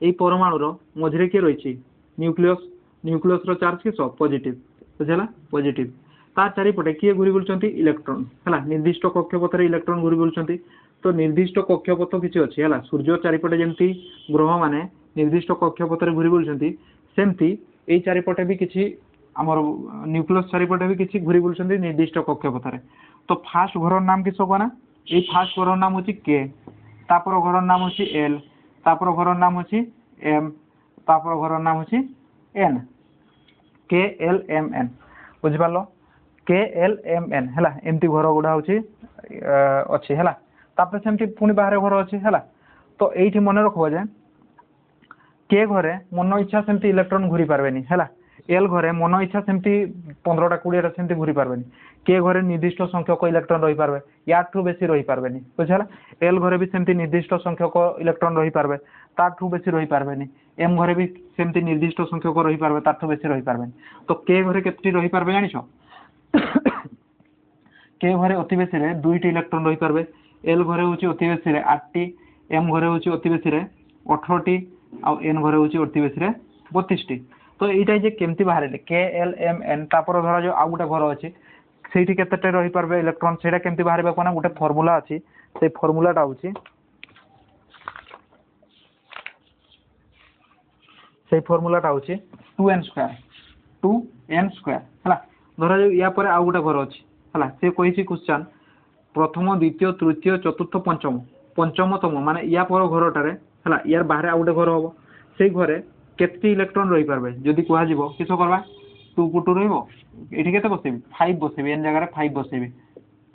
एई परमाणु रो मझरे के रहिछि न्यूक्लियस रो चार्ज किस पॉजिटिव बुझला पॉजिटिव ता चारिपटे किए घुरी बोलचंती इलेक्ट्रॉन हैला निर्दिष्ट कक्षपथरे इलेक्ट्रॉन घुरी बोलचंती तो निर्दिष्ट कक्षपथ किछि अछि हैला सूर्य चारिपटे जेंती ग्रह माने निर्दिष्ट कक्षपथरे घुरी बोलचंती सेमती एई चारिपटे भी किछि हमर न्यूक्लियस चारिपटे भी किछि घुरी बोलचंती निर्दिष्ट कक्षपथरे तो फास्ट घर नाम किस कोना ए फास्ट घर नाम होछि के तापर घर नाम होछि एल तापर घर नाम होछि एम तापर घर नाम होछि एन के एल एम एन बुझि पालो KLMN है एमती घर गुड़ा हूँ अच्छी है तापर सेमती पुणी बाहर घर अच्छी है तो ये मन रखब जे के घरे मन इच्छा सेमती इलेक्ट्रॉन घूरी पार्बे है एल घरे मन इच्छा सेमती 15टा 20टा सेमती घूरी पार्बे के घरे निर्दिष्ट संख्यक इलेक्ट्रॉन रही पार्बे याठू बेसी रही पार्बे बुझला एल घरे भी सेमती निर्दिष्ट संख्यक इलेक्ट्रॉन रही पार्बे ताठू बेसी रही पार्बे एम घरे भी सेमती निर्दिष्ट संख्यक रही पार्बे ताठू बेसी रही पार्बे तो के घरे केतटी रही पार्बे जानिछ के घरे अति बेसी रे 2टी इलेक्ट्रॉन रही पार्बे एल घरे होची अति बेसी रे 8टी एम घरे होची अति बेसी रे 18टी आ एन घरे होची अति बेसी रे 32टी तो एटा जे केमती बाहर KLMN तापर धरा जो आ गोटे घर अछि सेठी केतेटे रही पार्बे इलेक्ट्रॉन सेटा केमती बाहर कोना गोटे फार्मूला अछि से फार्मूलाटा होची से फार्मूलाटा होची 2n² हला धरा जो या पर आ गोटे घर अछि हला से कहिछि क्वेश्चन प्रथम द्वितीय तृतीय चतुर्थ पंचम पंचमतम माने या पर घरटारे हला यार बाहर आ गोटे घर हबो से घरे केतटी इलेक्ट्रॉन रही पार्बे जदि कुआ जीवो किछो करबा 2 को 2 रहइबो एठी केते बसेबी 5 बसेबी एन जगह रे 5 बसेबी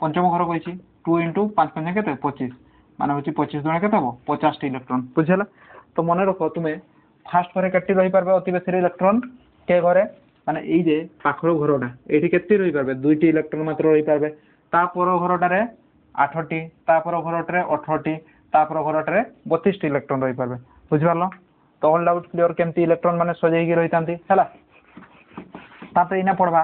पंचम घर कहिछि 2 * 5 5 केते 25 माने होछि 25 दुणे केते हबो 50 टी इलेक्ट्रॉन बुझला तो मन रखो तुमे फास्ट घरे केतटी रही पार्बे अति बेसी इलेक्ट्रॉन के घरे माने एई जे पाखरो घरटा एठी केतटी रही पार्बे 2टी इलेक्ट्रॉन मात्र रही पार्बे ता पर घरटारे 8टी ता पर घरटारे 18टी ता पर घरटारे 32 टी इलेक्ट्रॉन रही पार्बे बुझिपारलो तो ऑल डाउट क्लियर केमती इलेक्ट्रॉन माने सजेई की रहितांती हैला तापर इना पढ़बा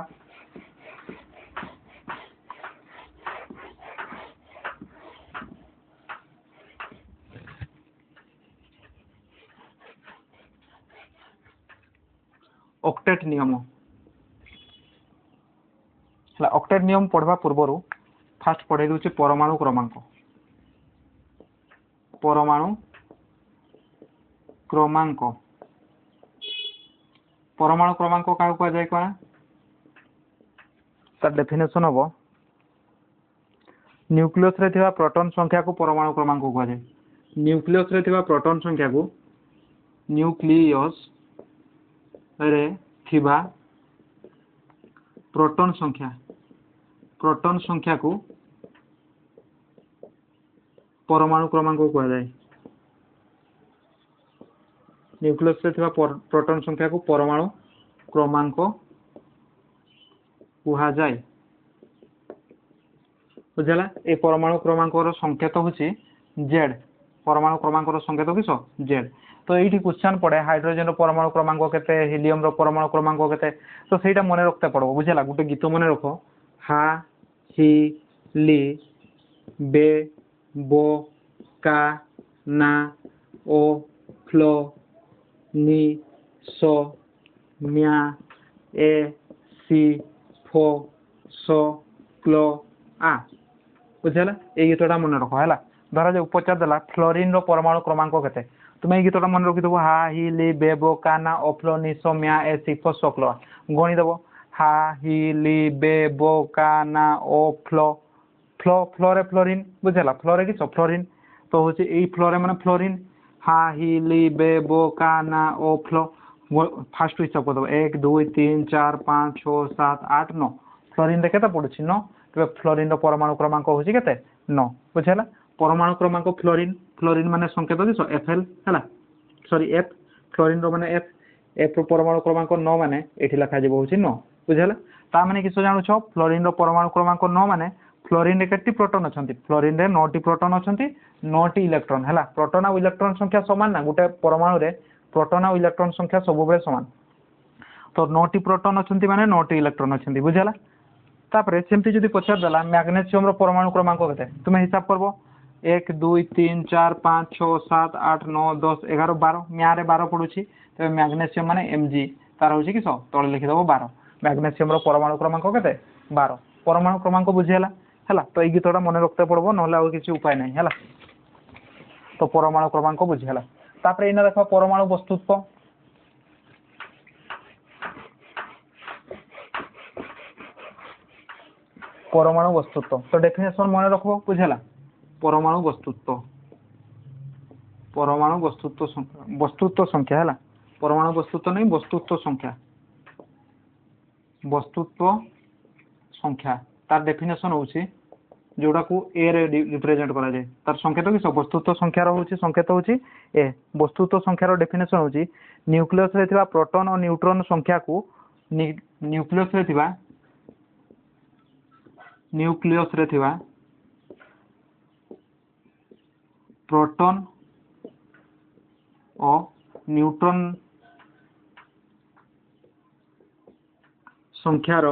ऑक्टेट नियम हैला ऑक्टेट नियम पढ़बा पूर्वरु फास्ट पढ़े दूचे परमाणु क्रमांक परमाणु क्रमांक क्या कह जाए कौन तार डेफिनेशन हम न्यूक्लियस रे थिबा प्रोटॉन संख्या को परमाणु क्रमांक कह जाए न्यूक्लियस रे थिबा प्रोटॉन संख्या को न्यूक्लियस रे थिबा प्रोटॉन संख्या को परमाणु क्रमांक कह जाए न्यूक्लियस रे थिबा प्रोटॉन संख्या को परमाणु क्रमांक कहा जाए बुझला ए परमाणु क्रमांक संकेत होची Z परमाणु क्रमांक संकेत किस Z तो ये क्वेश्चन पड़े हाइड्रोजन परमाणु क्रमांक केते हीलियम परमाणु क्रमांक केते तो सेटा मन रखते पड़ो बुझला गोटे गीत मन रख हा ही ली बे बो का ना ओ फ्लो नी सो म्या ए सी फो सो क्लो आ बुझला ये गीतटा मन रख है धरा जो पचार देला फ्लोरीन परमाणु क्रमांक केते तुम ये गीतटा मन रखिदेव हा ही ली बेबो काना ओफ्लो निशो म्या ए सी फो सो क्लो गणी देव हा ही ली बेबो काना ओफ्लो फ्लो फ्लोरे फ्लोरीन बुझला फ्लोरे कि फ्लोरीन तो होची ए फ्लोरे माने फ्लोरीन हा ही ली बेबो काना ओफ्लो फास्ट हिसाब कर दो 1 2 3 4 5 6 7 8 9 फ्लोरीन केते पड़ुछि 9 तो फ्लोरीन परमाणु क्रमांक होछि केते 9 बुझला परमाणु क्रमांक फ्लोरीन माने संकेत दिस Fl हैला सॉरी F फ्लोरीन रो माने F परमाणु क्रमांक 9 माने एठी लिखा जेबो होछि 9 बुझला ता माने किछो जानु छ फ्लोरीन रो परमाणु क्रमांक 9 माने फ्लोरीन रे केते प्रोटॉन अछंती फ्लोरीन रे 9 टी प्रोटॉन अछंती 9 टी इलेक्ट्रॉन हैला प्रोटॉन और इलेक्ट्रॉन संख्या समान ना गोटे परमाणु रे प्रोटॉन और इलेक्ट्रॉन संख्या सब बेले समान तो 9 टी प्रोटॉन अछंती माने 9 टी इलेक्ट्रॉन अछंती बुझला तापरे सेमती जदी पछार देला मैग्नीशियम रो परमाणु क्रमांक केते तुमे हिसाब करबो 1 2 3 4 5 6 7 8 9 10 11 12 म्या रे 12 पडुछि तबे मैग्नीशियम माने Mg तार होछि कि तळे लिखि देबो 12 मैग्नीशियम रो परमाणु क्रमांक केते 12 परमाणु क्रमांक बुझियला हैला तो ए गीतटा मन रखते पड़बो नहले आ किछि उपाय नै हैला तो परमाणु क्रमांक बुझियला तापरे इना देखो परमाणु वस्तुत्व तो डेफिनेशन मन रखबो बुझियला परमाणु वस्तुत्व संख्या हैला परमाणु वस्तुत्व नहीं वस्तुत्व संख्या तार डेफिनेशन होउची जोड़ा को ए रे रिप्रेजेंट करा जाए तार संकेत किस वस्तुत्व संख्यार होउची संकेत होउची ए वस्तुत्व संख्यार डेफिनेशन होउची न्यूक्लियस रे थिबा प्रोटॉन और न्यूट्रॉन संख्या को न्यूक्लियस रे थिबा प्रोटॉन और न्यूट्रॉन संख्यार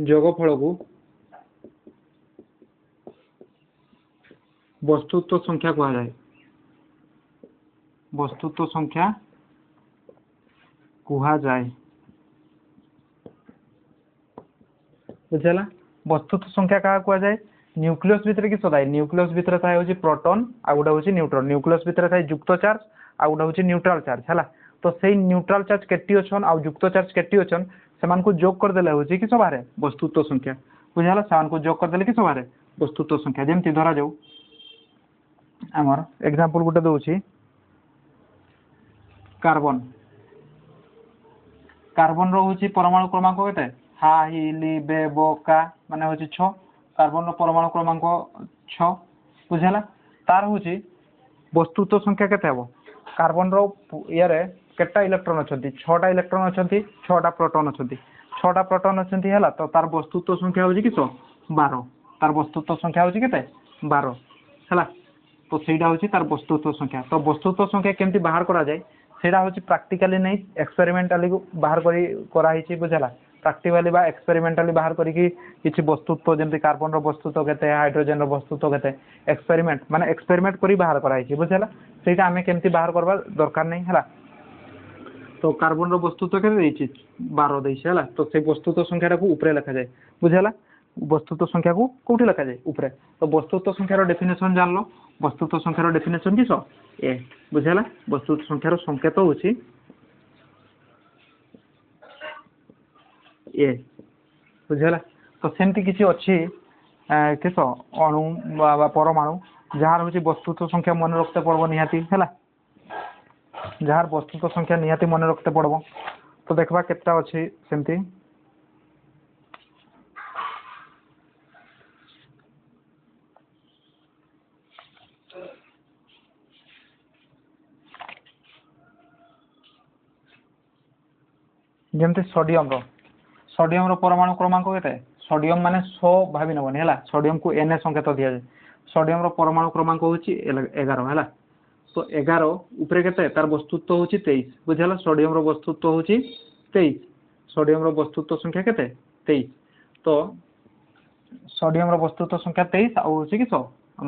जोगफल को वस्तुत्व संख्या कहा जाए वस्तुत्व संख्या कहा जाए बुझला वस्तुत्व संख्या क्या कहा जाए न्यूक्लियस भितर किस थाए न्यूक्लियस भितर थाए होची प्रोटॉन आ गोटा होची न्यूट्रॉन न्यूक्लियस भितर थाए युक्त चार्ज आ गोटा होची न्यूट्रल चार्ज हैला तो सेही न्यूट्रल चार्ज केटी अछन आ युक्त चार्ज केटी अछन सेमान को जोग कर देले होची किस बारे वस्तुत्व संख्या बुझला सेमान को जोग कर देले किस बारे वस्तुत्व संख्या जेमति धरा जाऊ आमर एग्जांपल गुटे दउची कार्बन कार्बन रो होची परमाणु क्रमांक केते हा हि लि बे बो का माने होची 6 कार्बन रो परमाणु क्रमांक 6 बुझला तार होची वस्तुत्व संख्या केते हबो कार्बन रो यारे केटा इलेक्ट्रॉन अछंती 6टा इलेक्ट्रॉन अछंती 6टा प्रोटॉन अछंती 6टा प्रोटॉन अछंती हैला तो तार वस्तुत्व संख्या होची किसो 12 तार वस्तुत्व संख्या होची केते 12 हैला तो सेटा होची तार वस्तुत्व संख्या तो वस्तुत्व संख्या केमती बाहर करा जाय सेटा होची प्रैक्टिकली नै एक्सपेरिमेंटली बाहर करा हिची बुझला प्रैक्टिकली बा एक्सपेरिमेंटली बाहर करी किछि वस्तुत्व जेमती कार्बन रो वस्तुत्व केते हाइड्रोजन रो वस्तुत्व केते एक्सपेरिमेंट माने एक्सपेरिमेंट करी बाहर करा हिची बुझला सेटा हमें केमती बाहर करबा दरकार नै हैला तो कार्बन रो वस्तुत्व केते देछि 12 देछि हैला तो से वस्तुत्व संख्या को ऊपर लिखा जाय बुझला वस्तुत्व संख्या को कोठी लिखा जाय ऊपर तो वस्तुत्व संख्या रो डेफिनेशन जान लो वस्तुत्व संख्या रो डेफिनेशन किसो ए बुझला वस्तुत्व संख्या रो संकेत होछि ए बुझला तो सेमती किछि अछि किसो अणु बा परमाणु जहार होछि वस्तुत्व संख्या मन रखते पड़बो निहाती हैला जहार वस्तुत्व संख्या निहाती मन रखते पड़बो तो देखबा केतटा अछि सेमती जेमते सोडियम रो परमाणु क्रमांक केते सोडियम माने 100 भाबी नबनी हैला सोडियम को Na संकेत दिया जाय सोडियम रो परमाणु क्रमांक होची 11 हैला तो 11 ऊपर केते तार वस्तुत्व होची 23 बुझला सोडियम रो वस्तुत्व होची 23 सोडियम रो वस्तुत्व संख्या केते 23 तो सोडियम रो वस्तुत्व संख्या 23 आ होची किसो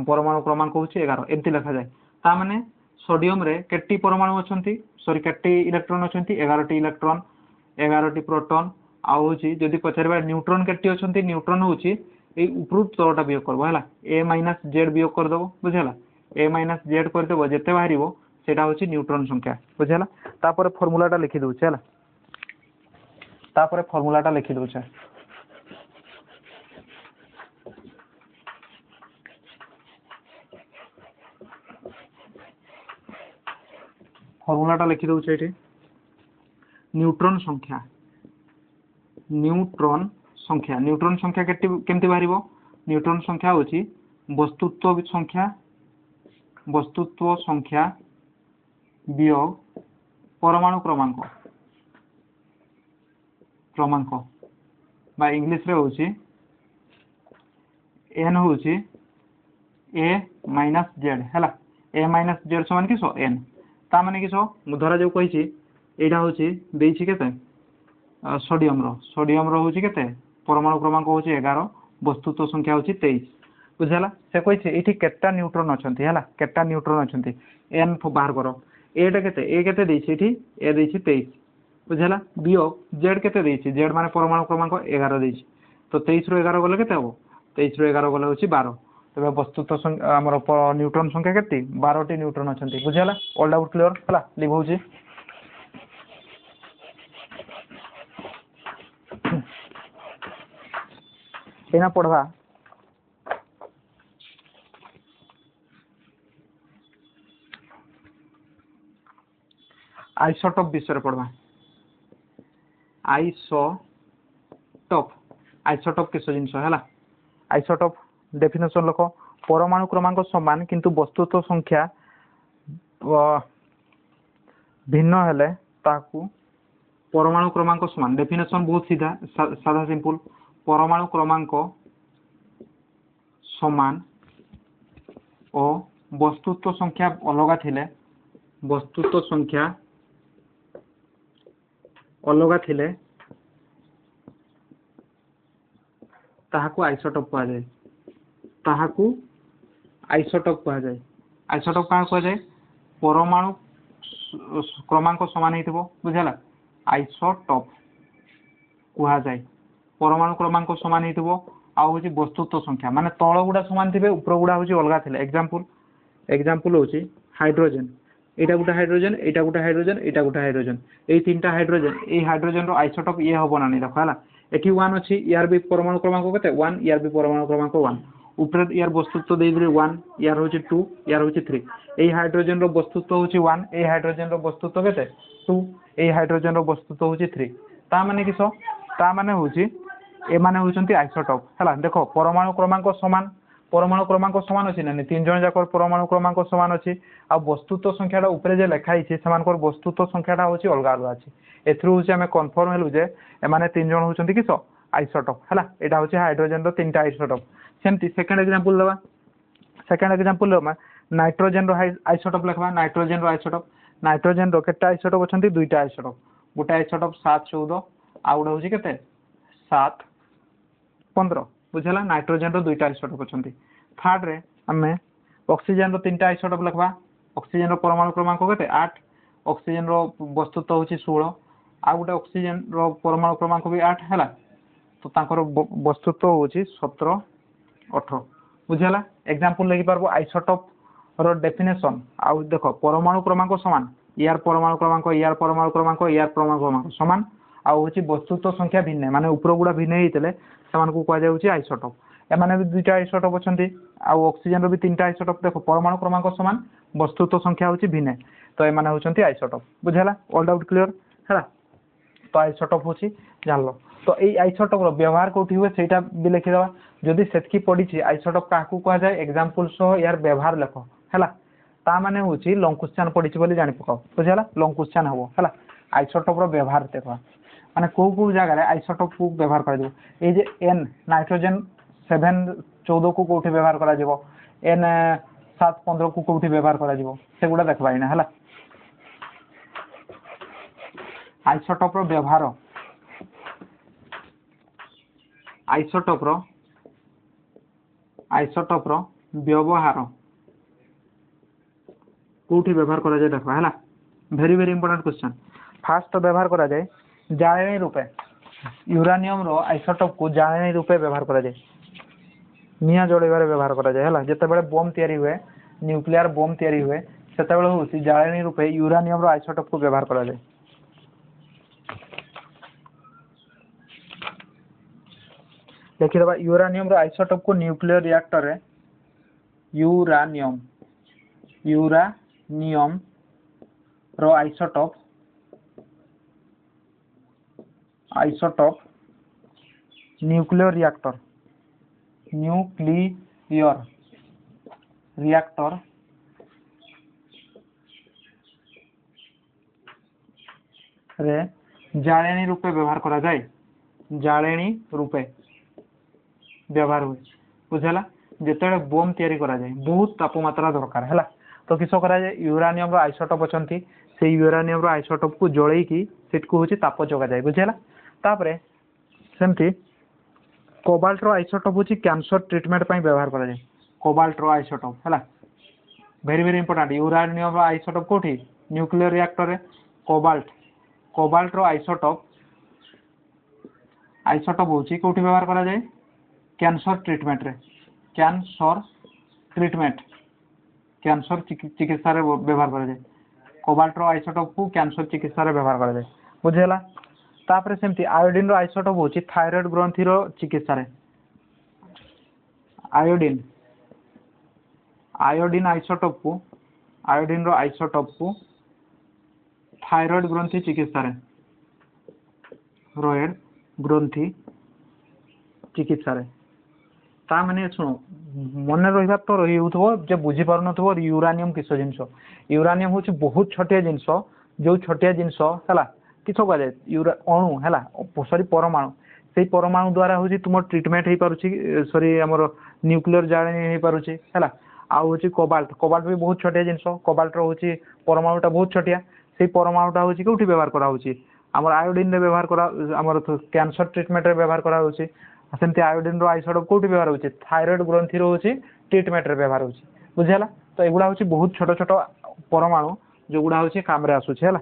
परमाणु क्रमांक होची 11 एंती लिखा जाय ता माने सोडियम रे केटी परमाणु अछंती सॉरी केटी इलेक्ट्रॉन अछंती 11 टी इलेक्ट्रॉन 11 टी प्रोटॉन आ होची जदी पछरबा न्यूट्रॉन केटी अछंती न्यूट्रॉन होची ए ऊपर तोटा वियोग करबो हैला a-z वियोग कर देबो बुझला a-z कर देबो जेते बाहरिबो सेटा होची न्यूट्रॉन संख्या बुझला तापर फार्मूलाटा लिखि दउ छला तापर फार्मूलाटा लिखि दउ छ फार्मूलाटा लिखि दउ छ एठी न्यूट्रॉन संख्या केमती बाहरिबो न्यूट्रॉन संख्या होची वस्तुत्व संख्या वियोग परमाणु क्रमांक बा इंग्लिश रे होची n होची a-z हैला a-z समान किसो n ता माने किसो धरा जो कहिची एटा होची देइछि केते सोडियम रो होची केते परमाणु क्रमांक होची 11 वस्तुत्व संख्या होची 23 बुझला से कहिछि एठी केटा न्यूट्रॉन अछंती हैला केटा न्यूट्रॉन अछंती n बाहर करो एटा केते ए केते देइछि एठी ए देइछि 23 बुझला वियोग z केते देइछि z माने परमाणु क्रमांक 11 देइछि तो 23 रो 11 गले केते हबो 23 रो 11 गले होची 12 तबे वस्तुत्व संख्या हमर न्यूट्रॉन संख्या केते 12 टी न्यूट्रॉन अछंती बुझला ऑल डाउट क्लियर हैला लिभ होची एना पढ़वा आइसोटोप विषय पढ़वा आइसोटोप आइसोटॉप आइसोटॉप किस जिनस है आइसोटॉप डेफिनेशन लिख परमाणु क्रमांक समान किंतु वस्तुत्व संख्या भिन्न हेले ताकू परमाणु क्रमांक समान डेफिनेशन बहुत सीधा साधा सिंपल परमाणु क्रमांक समान और वस्तुत्व संख्या अलग थिले वस्तुत्व संख्या अलग थिले ताहाकू आइसोटॉप कहा जाए ताहाकू आइसोटॉप कहा जाए आइसोटॉप कहाँ कहा जाए परमाणु क्रमांक समान हेतिबो बुझला आइसोटॉप कहा जाए परमाणु क्रमांक समान हेतिबो आ होची वस्तुत्व संख्या माने तळ गुडा समान थिबे ऊपर गुडा होची अलगा थिले एग्जांपल होची हाइड्रोजन एटा गुटा हाइड्रोजन एटा गुटा हाइड्रोजन एटा गुटा हाइड्रोजन ए तीनटा हाइड्रोजन ए हाइड्रोजन रो आइसोटॉप ये हबो ना नै देखो हला एठी 1 अछि यार भी परमाणु क्रमांक कते 1 यार भी परमाणु क्रमांक 1 ऊपर यार वस्तुत्व दे दिले 1 यार होची 2 यार होची 3 ए हाइड्रोजन रो वस्तुत्व होची 1 ए हाइड्रोजन रो वस्तुत्व केते 2 ए हाइड्रोजन रो वस्तुत्व होची 3 ता माने किसो ता माने होची ए माने होचंती आइसोटॉप हला देखो परमाणु क्रमांक समान अछि ना तीन जण जाकर परमाणु क्रमांक समान अछि आ वस्तुत्व संख्याटा ऊपर जे लिखा हिचे समानकर वस्तुत्व संख्याटा होची अलग अलग अछि एथरु होची हमें कन्फर्म हेलु जे ए माने तीन जण होचंती किसो आइसोटॉप हला एटा होची हाइड्रोजन रो तीनटा आइसोटॉप सेमती सेकंड एग्जांपल लेबा नाइट्रोजन रो आइसोटॉप लिखबा नाइट्रोजन रो केटा आइसोटॉप अछंती दुईटा आइसोटॉप गोटा आइसोटॉप 714 आ उडा होची केते 715 बुझला नाइट्रोजन रो दुईटा आइसोटॉप अछंती थर्ड रे हमें ऑक्सीजन रो तीनटा आइसोटॉप लिखबा ऑक्सीजन रो परमाणु क्रमांक केते 8 ऑक्सीजन रो वस्तुत्व होची 16 आ गोटा ऑक्सीजन रो परमाणु क्रमांक भी 8 हला तो तांकर वस्तुत्व होची 17 18 बुझला एग्जांपल लेखि पारबो आइसोटॉप रो डेफिनेशन आ देखो परमाणु क्रमांक समान यार परमाणु क्रमांक यार परमाणु क्रमांक समान आ होची वस्तुत्व संख्या भिन्न माने ऊपर गुडा भिन्न हेतले समान को कहा जाउची आइसोटॉप ए माने भी दुईटा आइसोटॉप अछंती आ ऑक्सीजन रो भी तीनटा आइसोटॉप देखो परमाणु क्रमांक समान वस्तुत्व संख्या होची भिन्न तो ए माने होचंती आइसोटॉप बुझला ऑल डाउट क्लियर हला तो आइसोटॉप होची जानलो तो ए आइसोटॉप रो व्यवहार कोठी हुए सेटा भी लिखि दवा जदि सेतकी पडिछि आइसोटॉप काकू कहा जाय एग्जांपल सो यार व्यवहार लिखो हला ता माने होची लॉन्ग क्वेश्चन पडिछि बोली जानि पकाओ बुझला लॉन्ग क्वेश्चन हबो हला आइसोटॉप रो व्यवहार देखो माने को जगह रे आइसोटॉप को व्यवहार करा दिबो ए जे एन नाइट्रोजन 714 को कोठी व्यवहार करा दिबो एन 715 को कोठी व्यवहार करा दिबो सेगुडा देखबा इना हला आइसोटॉप रो व्यवहार आइसोटॉप रो व्यवहार कोठी व्यवहार करा जाय देखबा हला वेरी इंपोर्टेंट क्वेश्चन फास्ट व्यवहार करा जाय जाळेनी रूपे यूरानियम रो आइसोटॉप को जाळेनी रूपे व्यवहार करा जाय निया जोड़ेबारे व्यवहार करा जाय हला जते बेले बम तयारी हुए न्यूक्लियर बम तयारी हुए सेते बेले होसी जाळेनी रूपे यूरानियम रो आइसोटॉप को व्यवहार करा जाय देखि दबा यूरानियम रो आइसोटॉप को न्यूक्लियर रिएक्टर रे यूरानियम रो आइसोटॉप न्यूक्लियर रिएक्टर रे जाळेनी रूपे व्यवहार करा जाय जाळेनी रूपे व्यवहार हुए बुझला जेतेबेले बम तयारी करा जाय बहुत तापमात्रा दरकार हैला तो किसो करा जाय यूरानियम रो आइसोटॉप अछंती से यूरानियम रो आइसोटॉप को जोड़े की सेट को होची ताप जोगा जाय बुझला तापरे सेमती कोबाल्ट रो आइसोटॉप होची कैंसर ट्रीटमेंट पई व्यवहार करा जाय कोबाल्ट रो आइसोटॉप हैला वेरी इंपोर्टेंट यूरानियम रो आइसोटॉप कोठी न्यूक्लियर रिएक्टर रे कोबाल्ट रो आइसोटॉप होची कोठी व्यवहार करा जाय कैंसर चिकित्सा रे व्यवहार करा जाय कोबाल्ट रो आइसोटॉप को कैंसर चिकित्सा रे व्यवहार करा जाय बुझेला तापरे सेमती आयोडीन रो आइसोटॉप होची थायराइड ग्रंथि रो चिकित्सा रे आयोडीन रो आइसोटॉप को थायराइड ग्रंथि चिकित्सा रे थायराइड ग्रंथि चिकित्सा रे ता माने शुण मन रहा तो रही जे बुझी पार नथबो यूरानियम किस जिनस यूरानियम हूँ बहुत छोटिया जिनस जो छोटिया जिनस है किस कह जाए अणु है सॉरी परमाणु से परमाणु द्वारा हूँ तुम ट्रिटमेंट हो पारुछि सॉरी आमर न्यूक्लियर जाने हो पारुछि है आउ कोबाल्ट कोबाल्ट भी बहुत छोटिया जिनस कोबाल्ट हूँ परमाणुटा बहुत छोटिया से परमाणुटा हूँ कौटी व्यवहार कराऊँच आमर आयोडीन रे व्यवहार करा आमर कैंसर ट्रिटमेंट रे व्यवहार कराऊँच सेमती आयोडीन आइसोटोप कौटी व्यवहार होची थायराइड ग्रंथि होची ट्रिटमेंट रे व्यवहार होची बुझिला तो एगुड़ा होची बहुत छोट छोट परमाणु जो गुड़ा होची काम रे आसुची हैला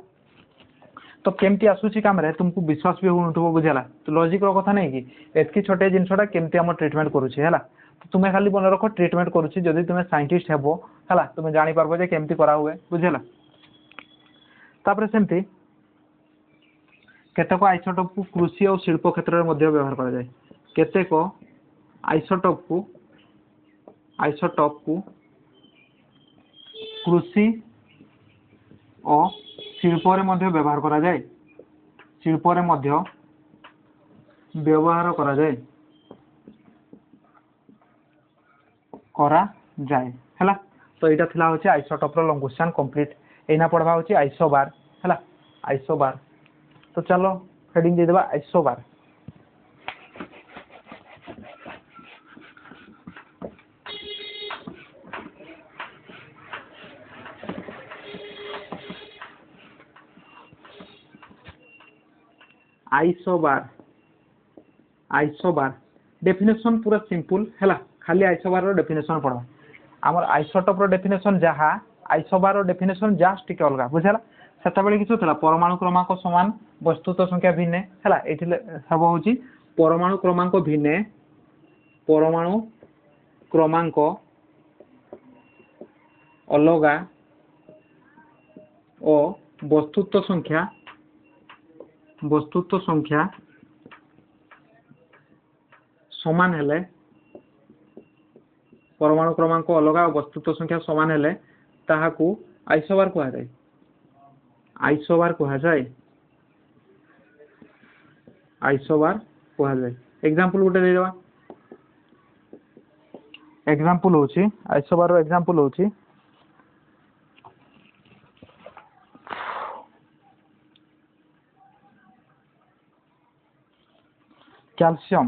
तो केमती आसुची काम रे तुमको विश्वास भी होउनथबो बुझिला तो लॉजिक रो कथा नै कि एतकी छोटे जिंसटा केमती हम ट्रीटमेंट करूची हैला तो तुमे खाली मन रखो ट्रीटमेंट करूची जदी तुमे साइंटिस्ट हेबो हैला तुमे जानि पारबो जे केमती करा हुए बुझिला तापर सेमती केतक आइसोटोप को कृषि और शिल्प क्षेत्र में व्यवहार करा जाए केतेक आइसोटोप को कृषि और शिल्प रे व्यवहार करा जाए शिल्प रे व्यवहार करा जाए हैला तो यहाँ थिला होची आइसोटोप रो लॉन्ग क्वेश्चन कंप्लीट एना पढ़वा होची आइसोबार हैला आइसोबार तो चलो हेडिंग दे देबा आइसोबार आइसोबार आइसोबार डेफिनेशन पूरा सिंपल हैला खाली आइसोबार रो डेफिनेशन पढ़ा आमर आइसोटोप रो डेफिनेशन जहा आइसोबार रो डेफिनेशन जस्ट टिके अलगा बुझला सेता बेले किछु थला परमाणु क्रमांक समान वस्तुत संख्या भिन्न हैला एथिले सब होची परमाणु क्रमांक भिन्न परमाणु क्रमांक अलगा और वस्तुत संख्या समान हेले परमाणु क्रमांक अलग और वस्तुत्व संख्या समान हेले ताहाकू आइसोबार कहा जाए आइसोबार कहा जाए आइसोबार कहा जाए एग्जांपल गोटे दे देबा एग्जांपल होची आइसोबार रो एग्जांपल होची कैल्शियम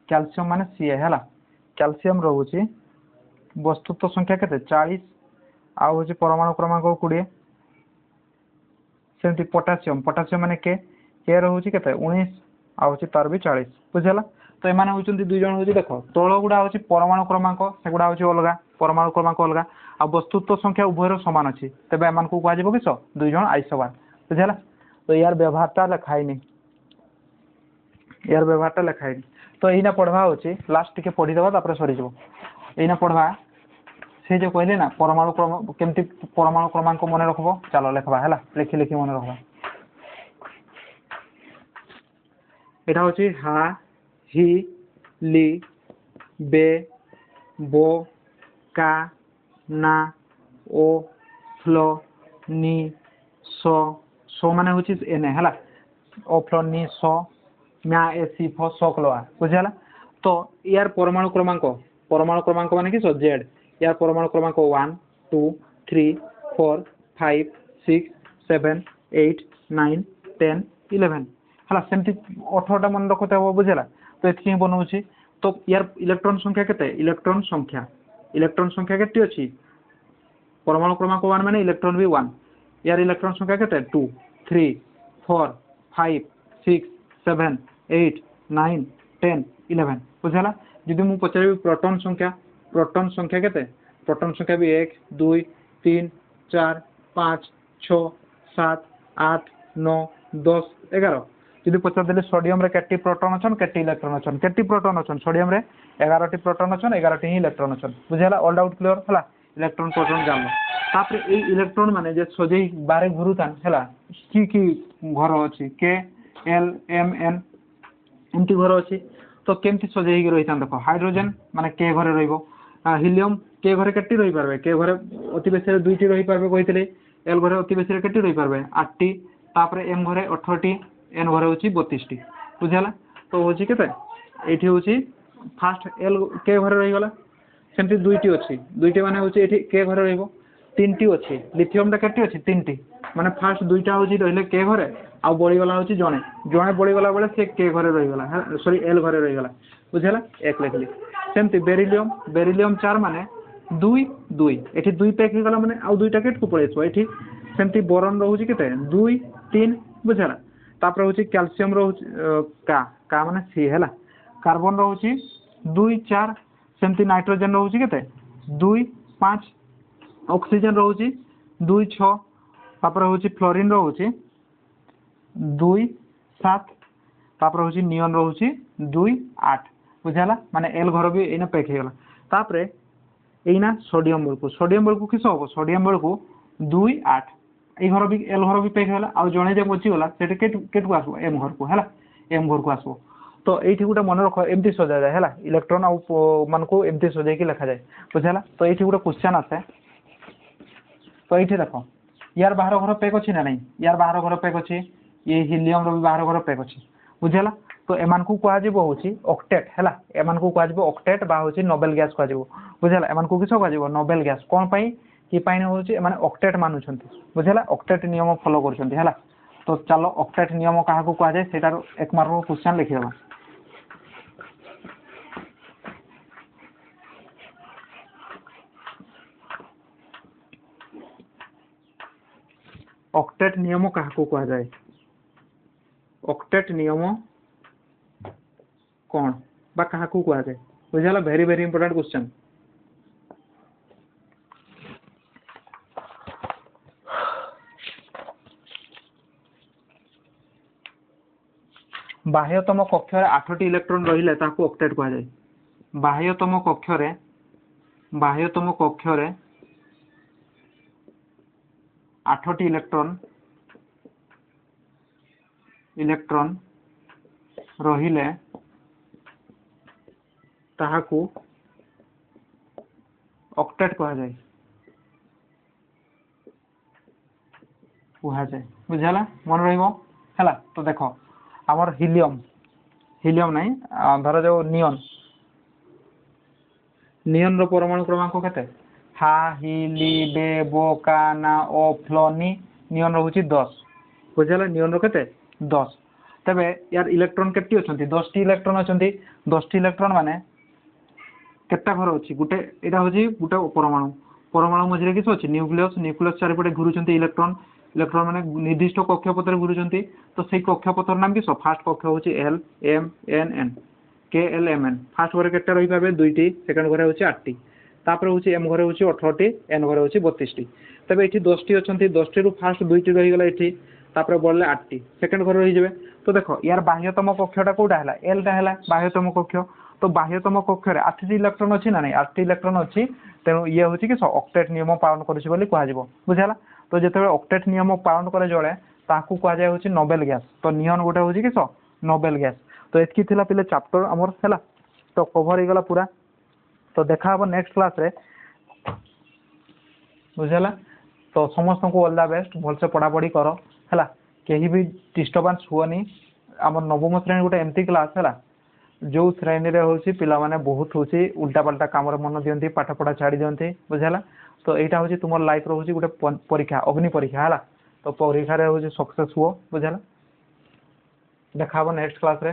कैल्शियम माने सीए हैला कैल्शियम रोची वस्तुत्व संख्या केते 40 आ होची परमाणु क्रमांक 20 सेमती पोटेशियम पोटेशियम माने के रोची केते 19 आ होची तार भी 40 बुझला तो ए माने होचंती दुई जण होची देखो तळ गुडा होची परमाणु क्रमांक सेगुडा होची अलगा परमाणु क्रमांक अलगा आ वस्तुत्व संख्या उभयर समान अछि तबे एमान को कहा जेबो किसो दुई जण आइसोबार बुझला तो यार व्यवहारता लिखाई नै यार व्यवहारटा लिखाई तो यहीना पढ़वा होची लास्ट टिके पढ़ी देबा तापर सरी जबो यहीना पढ़वा से जो कहले ना परमाणु क्रम केमती परमाणु क्रमांक मन रखबो चलो लिखबा हैला लिखि लिखि मन रखबा एटा होची हा ही ली बे बो का ना ओ फ्लो नी सो माने होची एने हैला ओ फ्लो नी सो म्या एसी फो सोकलोआ बुझला तो यार परमाणु क्रमांक माने कि सो जेड यार परमाणु क्रमांक 1 2 3 4 5 6 7 8 9 10 11 हला सेमती 18टा मन रखते हो बुझला तो एथि बनउछि तो यार इलेक्ट्रॉन संख्या केते इलेक्ट्रॉन संख्या केते अछि परमाणु क्रमांक 1 माने इलेक्ट्रॉन भी 1 यार इलेक्ट्रॉन संख्या केते 2 3 4 5 6 7 8 9 10 11 बुझला जदि मु पचारि प्रोटॉन संख्या केते प्रोटॉन संख्या भी 1 2 3 4 5 6 7 8 9 10 11 जदि पचार देले सोडियम रे केटी प्रोटॉन अछन केटी इलेक्ट्रॉन अछन केटी प्रोटॉन अछन सोडियम रे 11 टी प्रोटॉन अछन 11 टी इलेक्ट्रॉन अछन बुझला ऑल डाउट क्लियर हला इलेक्ट्रॉन प्रोटॉन जानलो तापर ए इलेक्ट्रॉन माने जे सोजै बारे घुरुतान हला की घर अछि के एल एम एन एमती घर अच्छी तो केमती सजे रही देखो हाइड्रोजेन माने के घरे रहिबो हिलियम के घरे केटी रही पारबे के घरे अति बेसी दुईटी रही पारबे कहितले एल घरे अति बेसी केटी रही पारबे 8टी तापर एम घरे 18टी एन घरे होची 32टी बुझला तो हूँ के ये हूँ फास्ट एल के घरे रहीगला सेमती दुईटी अच्छी दुईटी माने हूँ के घरे रही तीन टी अच्छी लिथियम के अच्छी तीन टी माने फास्ट दुईटा हूँ रही के घरे आउ बढ़ीगला हूँ जड़े जड़े बढ़ीगला बेले से के घरे रहीगला सॉरी एल घरे रहीगला बुझेगा एक लिखली सेमती बेरिलियम बेरिलियम 4 माने दुई दुई ये दुई पैक हो गला माने आउ दुईटा केट को पड़े ये सेमती बोरन रोचे के दुई तीन बुझेगा तापर हूँ कैल्शियम का माने सी है कार्बन रोचे दुई 4 सेमती नाइट्रोजेन रोचे के दुई 5 ऑक्सीजन रोचे दुई 6 तापर हूँ फ्लोरीन रोचे दुई 7 तापर हूँ नियन रोचे दुई 8 बुझेगा माने एल घर भी एना पैक हो गला तापर एना सोडियम बेलू किस हम सोडियम बेलू दुई 8 ये घर भी एल घर भी पैक होगा आउ जड़े जो बचीगला से केट को आसो एम घर को है एम घर को आसो तो ये गोटे मन रख एमती सजा जाए है इलेक्ट्रॉन आउ मान को एमती सजाई लिखा जाए बुझेगा तो ये गोटे क्वेश्चन आसे तो ये देख यार बाहर घर पैक अच्छी ना नहीं यार बाहर घर पैक अच्छी ये हिलियम रो भी बाहर घर पैक अच्छी बुझेगा तो एमान को कह ऑक्टेट है एमान को कह ऑक्टेट बा हूँ नोबेल गैस कह बुझेगा एमान को किस कह नोबेल गैस कौन पाई कि हूँ ऑक्टेट मानुंट बुझेगा ऑक्टेट नियम फॉलो कर तो चलो ऑक्टेट नियम क्या कहुए से 1 मार्क क्वेश्चन लिखिदेवा ऑक्टेट नियम क्या कहुए ऑक्टेट नियम कौन बा क्या कहुए बुझेगा वेरी वेरी इंपोर्टेंट क्वेश्चन बाह्यतम कक्षर 8टी इलेक्ट्रॉन रहिले ताकू ऑक्टेट कहुए बाह्यतम कक्षर 8टी इलेक्ट्रॉन रहिले ताहाकू ऑक्टेट कहुए बुझेगा मन रहा तो देख आमर हिलियम नहीं धर जो नियन रो परमाणु क्रमांक केते हा हि ली बे बो का ना ओ फ्लोनी नियन रोचे 10 बुझेगा नियन रो केते 10 तबे यार इलेक्ट्रॉन केटी अछंती 10 टी इलेक्ट्रॉन अछंती 10 टी इलेक्ट्रॉन माने केटा घर अछि गुटे एटा होची गुटे परमाणु मझरे किस अछि न्यूक्लियस चारिपटे घुरुचंती इलेक्ट्रॉन माने निर्दिष्ट कक्षपथरे घुरुचंती तो सेई कक्षपथर नाम किस फास्ट कक्ष होची एल एम एन एन के एल एम एन फास्ट घरे केटा रही पाबे 2टी सेकंड घरे होची 8टी तापर होची एम घरे होची 18टी एन घरे होची 32टी तबे एठी 10टी अछंती 10टी रु फास्ट 2टी रही गला एठी तापर बढ़ले 8टी सेकंड घरे रही जेबे तो देखो यार बाह्यतम कक्षटा कोडा हला एल टा हला बाह्यतम कक्ष तो बाह्यतम कक्षरे 8टी इलेक्ट्रॉन अछि ना नहीं 8टी इलेक्ट्रॉन अछि तेनु ये होची कि ऑक्टेट नियम पालन करिछि बोली कहआ जिवो बुझाला तो जेतेबे ऑक्टेट नियम पालन करे जळे ताकू कहआ जाय होची नोबेल गैस तो नियन गोटे होची कि नोबेल गैस तो एतकी थिला पिले चैप्टर हमर हला तो कवर हो गला पूरा तो देखा हम नेक्स्ट क्लास रे बुझला तो समस्त को ऑल द बेस्ट भल से पढ़ा पढ़ी करो हला केही भी डिस्टर्बेंस हुआनी हमर नवम श्रेणी गोटे एमती क्लास हला जो श्रेणी रे होची पिला माने बहुत होची उल्टा पल्टा काम रे मन दियंती पाठ पढ़ा छाड़ी दियंती बुझला तो एटा होची तुमर लाइफ रो होची गोटे परीक्षा अग्नि परीक्षा हला तो परीक्षा रे होची सक्सेस हुओ बुझला देखा हम नेक्स्ट क्लास रे।